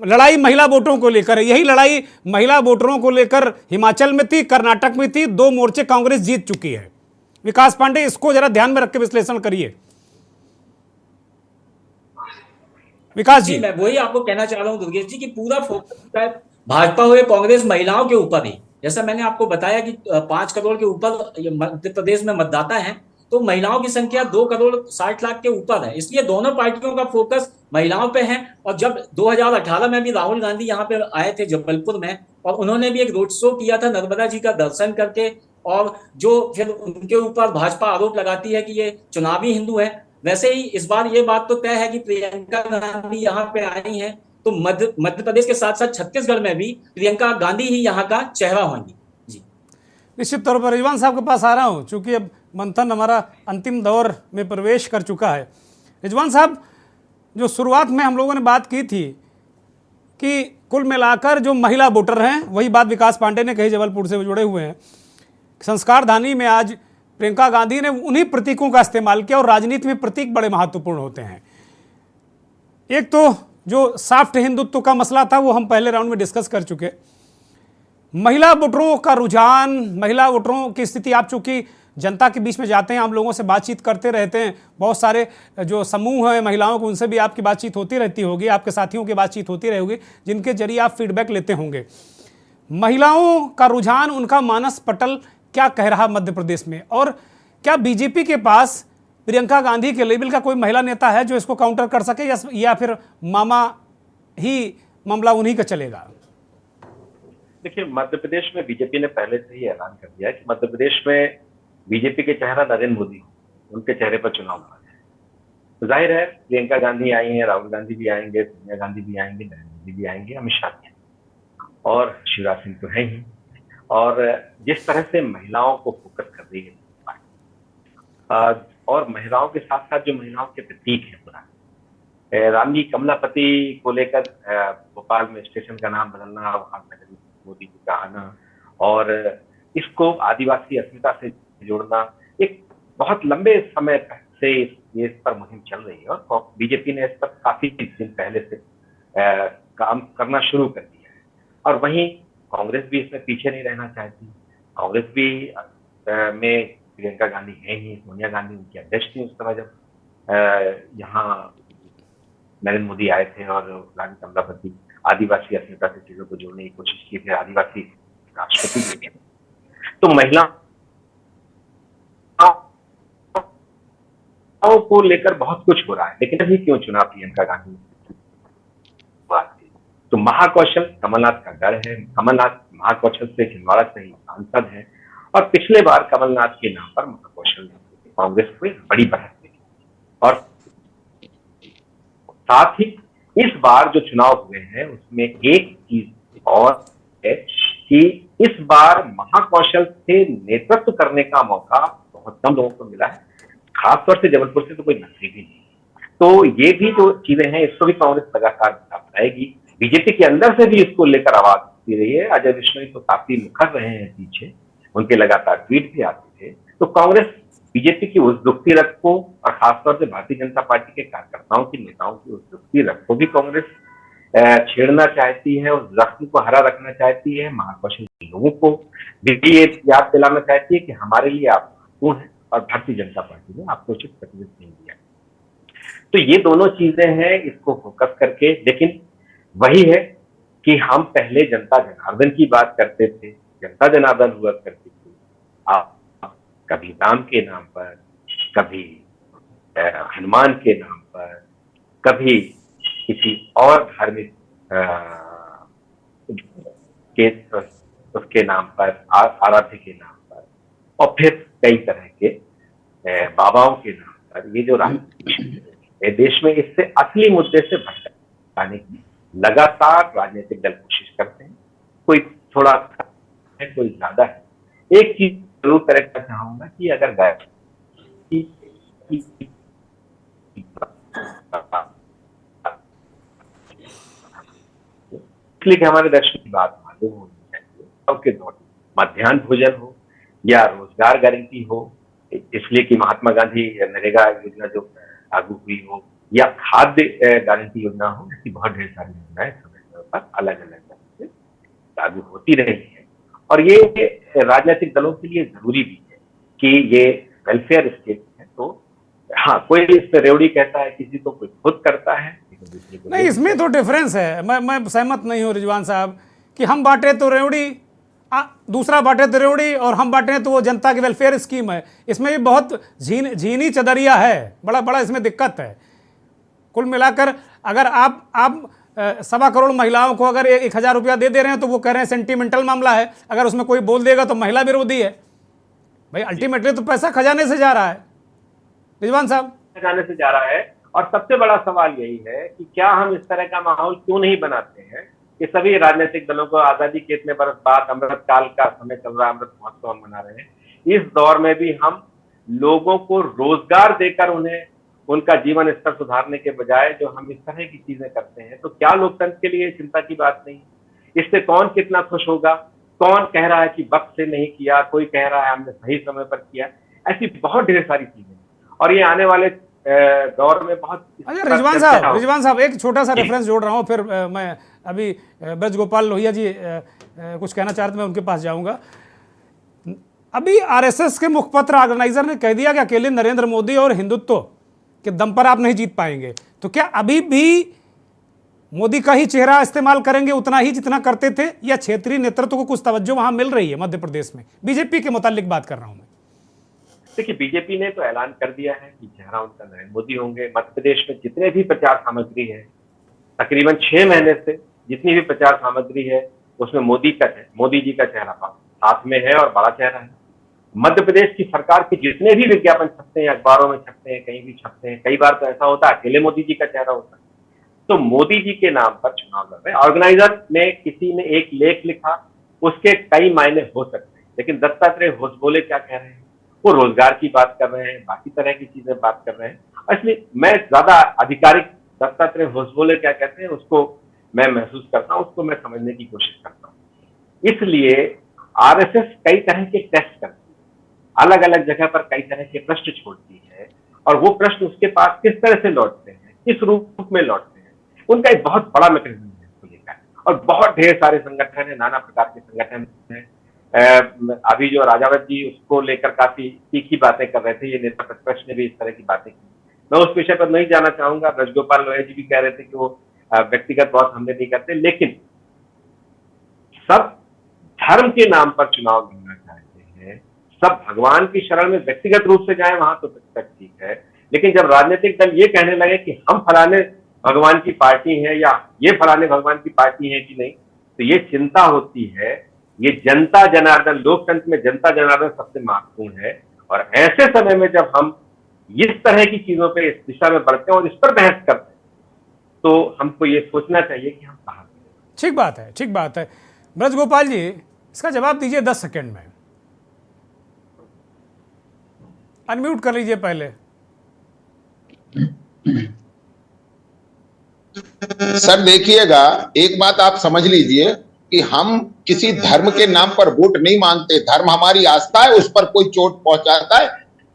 A: लड़ाई महिला वोटों को लेकर है। यही लड़ाई महिला वोटरों को लेकर हिमाचल में थी, कर्नाटक में थी, 2 मोर्चे कांग्रेस जीत चुकी है। विकास पांडे, इसको जरा ध्यान में रख के विश्लेषण करिए। विकास जी,
J: मैं वही आपको कहना चाह रहा हूं दुर्गेश जी कि पूरा फोकस भाजपा हो या कांग्रेस महिलाओं के ऊपर ही। जैसा मैंने आपको बताया कि 5 करोड़ के ऊपर मध्य प्रदेश में मतदाता हैं, तो महिलाओं की संख्या 2,60,00,000 के ऊपर है, इसलिए दोनों पार्टियों का फोकस महिलाओं पे है। और जब 2018 में भी राहुल गांधी यहाँ पे आए थे जबलपुर में, और उन्होंने भी एक रोड शो किया था नर्मदा जी का दर्शन करके, और जो फिर उनके ऊपर भाजपा आरोप लगाती है कि ये चुनावी हिंदू है, वैसे ही इस बार ये बात तो तय है कि प्रियंका गांधी यहाँ पे आई है, तो मध्य प्रदेश के साथ साथ छत्तीसगढ़ में भी प्रियंका गांधी ही यहाँ का चेहरा होंगी। जी
A: निश्चित तौर पर रिजवान साहब के पास आ रहा हूँ, चूंकि अब मंथन हमारा अंतिम दौर में प्रवेश कर चुका है। रिजवान साहब, जो शुरुआत में हम लोगों ने बात की थी कि कुल मिलाकर जो महिला वोटर हैं, वही बात विकास पांडे ने कही, जबलपुर से जुड़े हुए हैं, संस्कारधानी में आज प्रियंका गांधी ने उन्हीं प्रतीकों का इस्तेमाल किया, और राजनीति में प्रतीक बड़े महत्वपूर्ण होते हैं। एक तो जो सॉफ्ट हिंदुत्व का मसला था वो हम पहले राउंड में डिस्कस कर चुके। महिला वोटरों का रुझान, महिला वोटरों की स्थिति, आप चूंकि जनता के बीच में जाते हैं, आप लोगों से बातचीत करते रहते हैं, बहुत सारे जो समूह हैं महिलाओं को, उनसे भी आपकी बातचीत होती रहती होगी, आपके साथियों की बातचीत होती रहेगी, जिनके जरिए आप फीडबैक लेते होंगे। महिलाओं का रुझान, उनका मानस पटल क्या कह रहा मध्य प्रदेश में, और क्या बीजेपी के पास प्रियंका गांधी के लेवल का कोई महिला नेता है जो इसको काउंटर कर सके, या फिर मामा ही मामला उन्हीं का चलेगा?
F: देखिए, मध्य प्रदेश में बीजेपी ने पहले से ही ऐलान कर दिया है कि मध्य प्रदेश में बीजेपी के चेहरा नरेंद्र मोदी, उनके चेहरे पर चुनाव हुआ है। तो जाहिर है प्रियंका गांधी आई हैं, राहुल गांधी भी आएंगे, सोनिया गांधी भी आएंगे, नरेंद्र मोदी भी आएंगे, अमित शाह भी आएंगे, और शिवराज सिंह तो है ही। और जिस तरह से महिलाओं को फोकस कर रही है और महिलाओं के साथ साथ जो महिलाओं के प्रतीक है, पुराने रामजी कमलापति को लेकर भोपाल में स्टेशन का नाम बदलना, वहां मोदी जी का आना, और इसको आदिवासी अस्मिता से जोड़ना, एक बहुत लंबे समय से इस पर मुहिम चल रही है, और बीजेपी ने इस पर काफी दिन पहले से काम करना शुरू कर दिया है। और वहीं कांग्रेस भी इसमें पीछे नहीं रहना चाहती। कांग्रेस भी में प्रियंका गांधी है ही, सोनिया गांधी उनकी अध्यक्ष थी उस समय जब यहाँ नरेंद्र मोदी आए थे, और रानी कमलापति आदिवासी अस्मिता से चीजों को जोड़ने की कोशिश की थी, आदिवासी राष्ट्रपति थे। तो महिलाओं को लेकर बहुत कुछ हो रहा है, लेकिन अभी क्यों चुना प्रियंका गांधी? तो महाकौशल कमलनाथ का गढ़ है। कमलनाथ महाकौशल से छिंदवाड़ा से ही सांसद है, और पिछले बार कमलनाथ के नाम पर महाकौशल कांग्रेस को एक बड़ी बढ़त मिली, और साथ ही इस बार जो चुनाव हुए हैं उसमें एक चीज और है कि इस बार महाकौशल से नेतृत्व करने का मौका बहुत कम लोगों को मिला है, खासतौर से जबलपुर से तो कोई नसीब ही नहीं। तो ये भी जो चीजें हैं इसको भी कांग्रेस लगातार बताएगी। बीजेपी के अंदर से भी इसको लेकर आवाज दे रही है। अजय बिश्नोई तो काफी मुखर रहे हैं पीछे, उनके लगातार ट्वीट भी आते थे। तो कांग्रेस बीजेपी की उस दुखती रख को, और खासतौर से भारतीय जनता पार्टी के कार्यकर्ताओं की, नेताओं की उस दुखती रख को भी कांग्रेस छेड़ना चाहती है, उस जख्म को हरा रखना चाहती है। महाकौशल के लोगों को भी ये याद दिलाना चाहती है कि हमारे लिए आप कौन है, और भारतीय जनता पार्टी ने आपको उचित प्रतिनिधित्व नहीं दिया। तो ये दोनों चीजें हैं इसको फोकस करके। लेकिन वही है कि हम पहले जनता जनार्दन की बात करते थे, जनता जनार्दन हुआ करती थी। आप कभी राम के नाम पर, कभी हनुमान के नाम पर, कभी किसी और धार्मिक के उसके नाम पर, आराध्य के नाम पर, और फिर कई तरह के बाबाओं के नाम पर। ये जो राजनीति देश में, इससे असली मुद्दे से भटकाने की लगातार राजनीतिक दल कोशिश करते हैं। कोई थोड़ा है, कोई ज्यादा है। एक चीज जरूर करना चाहूंगा कि अगर इसलिए हमारे दर्शक की बात मालूम होनी चाहिए, सबके दौर मध्याह्न भोजन हो या रोजगार गारंटी हो, इसलिए कि महात्मा गांधी नरेगा योजना जो लागू हुई हो, या खाद्य गारंटी योजना हो, ऐसी बहुत ढेर सारी योजनाएं समय समय पर अलग अलग तरह से लागू होती रही है। और ये राजनीतिक दलों के लिए जरूरी भी है कि ये वेलफेयर स्टेट है। तो हाँ, कोई इस पर रेवड़ी कहता है, किसी को कोई खुद करता है,
A: नहीं, इसमें तो डिफरेंस है। मैं सहमत नहीं हूँ रिजवान साहब कि हम बांटे तो रेवड़ी, दूसरा बांटे तो रेवड़ी, और हम बांटे तो वो जनता की वेलफेयर स्कीम है। इसमें भी बहुत झीनी चदरिया है, बड़ा इसमें दिक्कत है। कुल मिलाकर अगर आप 1.25 करोड़ महिलाओं को अगर 1,000 रुपया दे रहे हैं तो वो कह रहे हैं सेंटिमेंटल मामला है। अगर उसमें कोई बोल देगा तो महिला विरोधी है। भाई अल्टीमेटली तो पैसा खजाने से जा रहा है, रिजवान साहब,
F: खजाने से जा रहा है। और सबसे बड़ा सवाल यही है कि क्या हम इस तरह का माहौल क्यों नहीं बनाते हैं कि सभी राजनीतिक दलों को आजादी के इतने बरस बाद अमृत काल का समय चल रहा है, अमृत महोत्सव हम मना रहे हैं, इस दौर में भी हम लोगों को रोजगार देकर उन्हें उनका जीवन स्तर सुधारने के बजाय जो हम इस तरह की चीजें करते हैं, तो क्या लोकतंत्र के लिए चिंता की बात नहीं? इससे कौन कितना खुश होगा? कौन कह रहा है कि वक्त से नहीं किया, कोई कह रहा है हमने सही समय पर किया। ऐसी बहुत ढेर सारी चीजें, और ये आने वाले दौर में बहुत।
A: अच्छा रिजवान साहब एक छोटा सा रेफरेंस जोड़ रहा हूँ, फिर मैं अभी ब्रज गोपाल लोहिया जी कुछ कहना चाहते, मैं उनके पास जाऊंगा। अभी आरएसएस के मुखपत्र ऑर्गेनाइजर ने कह दिया कि अकेले नरेंद्र मोदी और हिंदुत्व के दम पर आप नहीं जीत पाएंगे, तो क्या अभी भी मोदी का ही चेहरा इस्तेमाल करेंगे उतना ही जितना करते थे, या क्षेत्रीय नेतृत्व को कुछ तवज्जो वहां मिल रही है मध्य प्रदेश में? बीजेपी के मुतालिक बात कर रहा हूं मैं।
F: देखिए, बीजेपी ने तो ऐलान कर दिया है कि चेहरा उनका नरेंद्र मोदी होंगे। मध्य प्रदेश में जितने भी प्रचार सामग्री है, तकरीबन 6 महीने से जितनी भी प्रचार सामग्री है, उसमें मोदी जी का चेहरा साथ में है और बड़ा चेहरा है। मध्य प्रदेश की सरकार के जितने भी विज्ञापन छपते हैं, अखबारों में छपते हैं, कहीं भी छपते हैं, कई बार तो ऐसा होता है अकेले मोदी जी का चेहरा होता है। तो मोदी जी के नाम पर चुनाव लड़ रहे हैं। ऑर्गेनाइजर ने किसी ने एक लेख लिखा, उसके कई मायने हो सकते हैं, लेकिन दत्तात्रेय होसबोले क्या कह रहे हैं? वो रोजगार की बात कर रहे हैं, बाकी तरह की चीजें बात कर रहे हैं। इसलिए मैं ज्यादा आधिकारिक दत्तात्रेय होसबोले क्या कहते हैं उसको मैं महसूस करता हूँ, उसको मैं समझने की कोशिश करता हूँ। इसलिए आरएसएस कई तरह के टेस्ट करती है, अलग अलग जगह पर कई तरह के प्रश्न छोड़ती है, और वो प्रश्न उसके पास किस तरह से लौटते हैं, किस रूप में लौटते हैं, उनका एक बहुत बड़ा मैकेनिज्म है इसको लेकर। और बहुत ढेर सारे संगठन है, नाना प्रकार के संगठन है। अभी जो राजावत जी उसको लेकर काफी तीखी बातें कर रहे थे, ये नेता प्रतिपक्ष ने भी इस तरह की बातें की। मैं उस विषय पर नहीं जाना चाहूंगा। ब्रजगोपाल लोहिया जी भी कह रहे थे कि वो व्यक्तिगत बात हमने नहीं करते, लेकिन सब धर्म के नाम पर चुनाव लड़ना चाहते हैं, सब भगवान की शरण में व्यक्तिगत रूप से जाए वहां तो तक ठीक है, लेकिन जब राजनीतिक दल ये कहने लगे कि हम फलाने भगवान की पार्टी है या ये फलाने भगवान की पार्टी है कि नहीं, तो ये चिंता होती है। ये जनता जनार्दन, लोकतंत्र में जनता जनार्दन सबसे महत्वपूर्ण है, और ऐसे समय में जब हम इस तरह की चीजों पे इस दिशा में बढ़ते हैं और इस पर बहस करते हैं, तो हमको ये सोचना चाहिए कि हम कहाँ।
A: ठीक बात है, ठीक बात है। ब्रज गोपाल जी इसका जवाब दीजिए 10 सेकंड में। अनम्यूट कर लीजिए पहले।
H: सर देखिएगा, एक बात आप समझ लीजिए कि हम किसी धर्म के नाम पर वोट नहीं मांगते। धर्म हमारी आस्था है, उस पर कोई चोट पहुंचाता है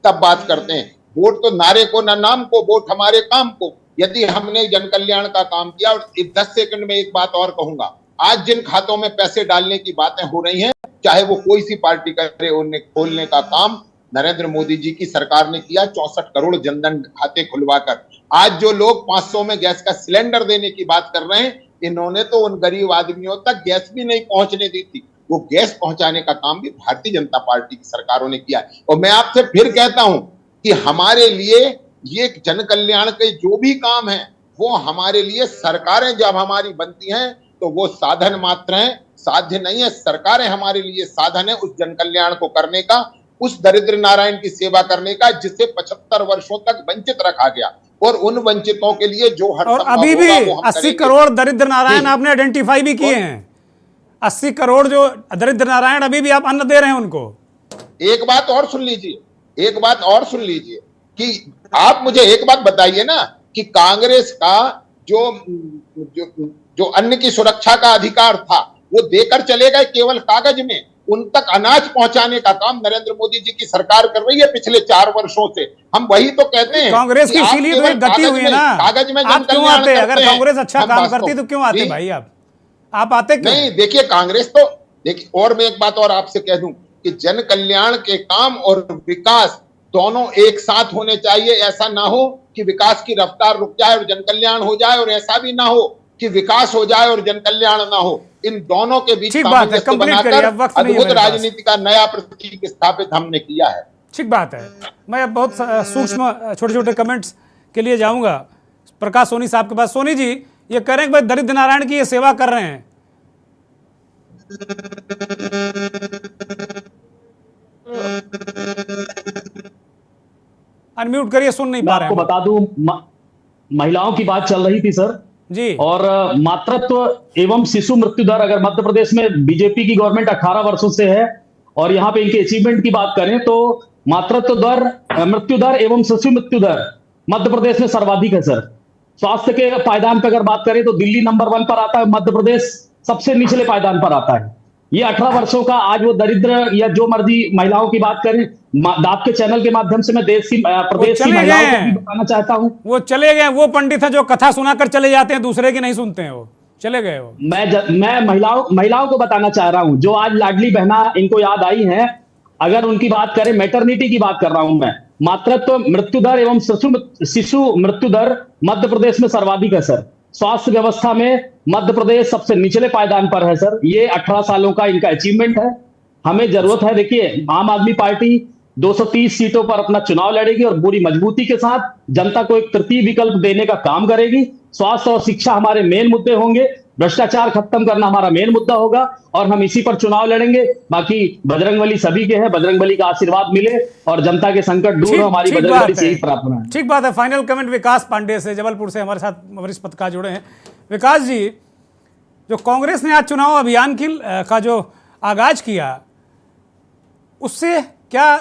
H: तब बात करते हैं। वोट तो नारे को ना नाम को, वोट हमारे काम को। यदि हमने जन कल्याण का काम किया, और 10 सेकंड में एक बात और कहूंगा, आज जिन खातों में पैसे डालने की बातें हो रही हैं, चाहे वो कोई सी पार्टी करे, उन्हें खोलने का काम नरेंद्र मोदी जी की सरकार ने किया। 64 करोड़ जनधन खाते खुलवाकर आज जो लोग 500 में गैस का सिलेंडर देने की बात कर रहे हैं, इन्होंने तो उन गरीब आदमियों तक गैस भी नहीं पहुंचने दी थी। वो गैस पहुंचाने का काम भी भारतीय जनता पार्टी की सरकारों ने किया। और मैं आपसे फिर कहता हूं कि हमारे लिए ये जन कल्याण के जो भी काम है, वो हमारे लिए सरकारें जब हमारी बनती हैं तो वो साधन मात्र हैं, साध्य नहीं है। सरकारें हमारे लिए साधन है उस जन कल्याण को करने का, उस दरिद्र नारायण की सेवा करने का, जिससे 75 वर्षों तक वंचित रखा गया, और उन वंचितों के लिए जो हर
A: और अभी भी 80 करोड़ दरिद्र नारायण आपने आइडेंटिफाई भी किए हैं। 80 करोड़ जो दरिद्र नारायण अभी भी आप अन्न दे रहे हैं उनको।
H: एक बात और सुन लीजिए, एक बात और सुन लीजिए कि आप मुझे एक बात बताइए ना कि कांग्रेस का जो अन्न की सुरक्षा का अधिकार था, वो देकर चले गए केवल कागज में। उन तक अनाज पहुंचाने का काम नरेंद्र मोदी जी की सरकार कर रही है पिछले 4 वर्षों से। हम वही तो कहते हैं,
A: कांग्रेस की इसीलिए तो एक गति हुई है ना।
H: कागज में
A: आप क्यों आते? अगर कांग्रेस अच्छा काम करती तो क्यों आते भाई? आप आते क्यों
H: नहीं? देखिए कांग्रेस तो देखिए, और मैं एक बात और आपसे कह दूं कि जन कल्याण के काम और विकास दोनों एक साथ होने चाहिए। ऐसा ना हो कि विकास की रफ्तार रुक जाए और जन कल्याण हो जाए, और ऐसा भी ना हो कि विकास हो जाए और जन कल्याण ना हो। इन दोनों के बीच सामंजस्य बनाकर अद्भुत राजनीति का नया प्रतीक स्थापित हमने किया है।
A: ठीक बात है। मैं अब बहुत सूक्ष्म छोटे छोटे कमेंट्स के लिए जाऊंगा प्रकाश सोनी साहब के पास। सोनी जी ये कह रहे हैं कि भाई दरिद्र नारायण की ये सेवा कर रहे हैं। अनम्यूट करिए, सुन नहीं पा रहे हैं।
I: आपको बता दूं, महिलाओं की बात चल रही थी सर
A: जी, और
I: मातृत्व एवं शिशु मृत्यु दर अगर मध्य प्रदेश में बीजेपी की गवर्नमेंट 18 वर्षों से है, और यहाँ पे इनके अचीवमेंट की बात करें तो मातृत्व दर, मृत्यु दर एवं शिशु मृत्यु दर मध्य प्रदेश में सर्वाधिक है सर। स्वास्थ्य के पायदान पर अगर बात करें तो दिल्ली नंबर 1 पर आता है, मध्य प्रदेश सबसे निचले पायदान पर आता है। ये 18 वर्षों का आज वो दरिद्र या जो मर्जी महिलाओं की बात करें, आपके चैनल के माध्यम से मैं देश की प्रदेश की महिलाओं को भी बताना चाहता हूं।
A: वो चले गए, वो पंडित है जो कथा सुनाकर चले जाते हैं, दूसरे की नहीं सुनते हैं, वो चले गए। वो
I: मैं महिलाओं को बताना चाह रहा हूं जो आज लाडली बहना इनको याद आई है। अगर उनकी बात करें, मैटरनिटी की बात कर रहा हूं मैं, मातृत्व मृत्यु दर एवं शिशु मृत्यु दर मध्य प्रदेश में सर्वाधिक है सर। स्वास्थ्य व्यवस्था में मध्य प्रदेश सबसे निचले पायदान पर है सर। ये 18 सालों का इनका अचीवमेंट है। हमें जरूरत है, देखिए आम आदमी पार्टी 230 सीटों पर अपना चुनाव लड़ेगी और पूरी मजबूती के साथ जनता को एक तृतीय विकल्प देने का काम करेगी। स्वास्थ्य और शिक्षा हमारे मेन मुद्दे होंगे, भ्रष्टाचार खत्म करना हमारा मेन मुद्दा होगा और हम इसी पर चुनाव लड़ेंगे। बाकी बजरंगबली सभी के हैं, बजरंगबली का आशीर्वाद मिले और जनता के संकट दूर हो, हमारी बजरंगबली से ही प्रार्थना है।
A: ठीक बात है। फाइनल कमेंट विकास पांडे से, जबलपुर से हमारे साथ वरिष्ठ पत्रकार जुड़े हैं। विकास जी, जो कांग्रेस ने आज चुनाव अभियान का जो आगाज किया, उससे क्या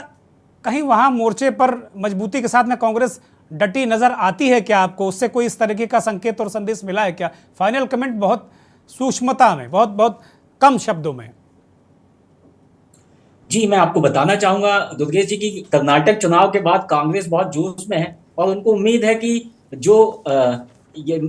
A: कहीं वहां मोर्चे पर मजबूती के साथ में कांग्रेस डटी नजर आती है क्या आपको? उससे कोई इस तरीके का संकेत और संदेश मिला है क्या? फाइनल कमेंट बहुत सूक्ष्मता में, बहुत बहुत कम शब्दों में।
J: जी, मैं आपको बताना चाहूंगा दुर्गेश जी की कर्नाटक चुनाव के बाद कांग्रेस बहुत जोश में है और उनको उम्मीद है कि जो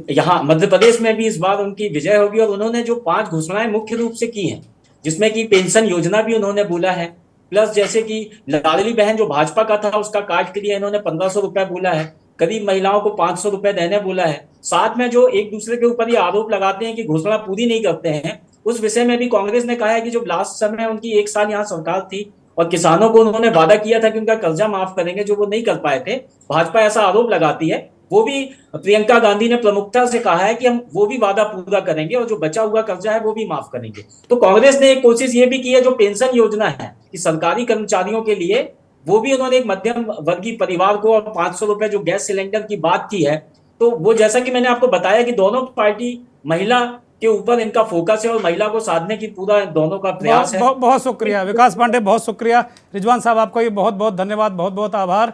J: यहाँ मध्य प्रदेश में भी इस बार उनकी विजय होगी। और उन्होंने जो 5 घोषणाएं मुख्य रूप से की हैं, जिसमें कि पेंशन योजना भी उन्होंने बोला है, प्लस जैसे कि लाडली बहन जो भाजपा का था उसका काट के लिए इन्होंने 1500 रुपए बोला है, गरीब महिलाओं को 500 रुपए देने बोला है। साथ में जो एक दूसरे के ऊपर ये आरोप लगाते हैं कि घोषणा पूरी नहीं करते हैं, उस विषय में भी कांग्रेस ने कहा है कि जो लास्ट समय उनकी 1 साल यहाँ सरकार थी और किसानों को उन्होंने वादा किया था कि उनका कर्जा माफ करेंगे, जो वो नहीं कर पाए थे। भाजपा ऐसा आरोप लगाती है। वो भी प्रियंका गांधी ने प्रमुखता से कहा है कि हम वो भी वादा पूरा करेंगे और जो बचा हुआ कर्जा है वो भी माफ करेंगे। तो कांग्रेस ने एक कोशिश ये भी की है, जो पेंशन योजना है कि सरकारी कर्मचारियों के लिए, वो भी उन्होंने एक मध्यम वर्गीय परिवार को और 500 रुपए जो गैस सिलेंडर की बात की है। तो वो जैसा कि मैंने आपको बताया कि दोनों पार्टी महिला के ऊपर इनका फोकस है और महिला को साधने की पूरा दोनों का प्रयास है।
A: बहुत शुक्रिया विकास पांडे, बहुत शुक्रिया। रिजवान साहब, आपका भी बहुत बहुत धन्यवाद, बहुत बहुत आभार।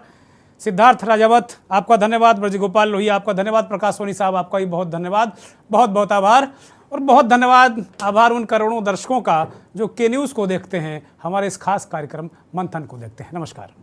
A: सिद्धार्थ राजावत, आपका धन्यवाद। ब्रजगोपाल लोहिया, आपका धन्यवाद। प्रकाश सोनी साहब, आपका भी बहुत धन्यवाद, बहुत बहुत आभार। और बहुत धन्यवाद, आभार उन करोड़ों दर्शकों का जो के न्यूज़ को देखते हैं, हमारे इस खास कार्यक्रम मंथन को देखते हैं। नमस्कार।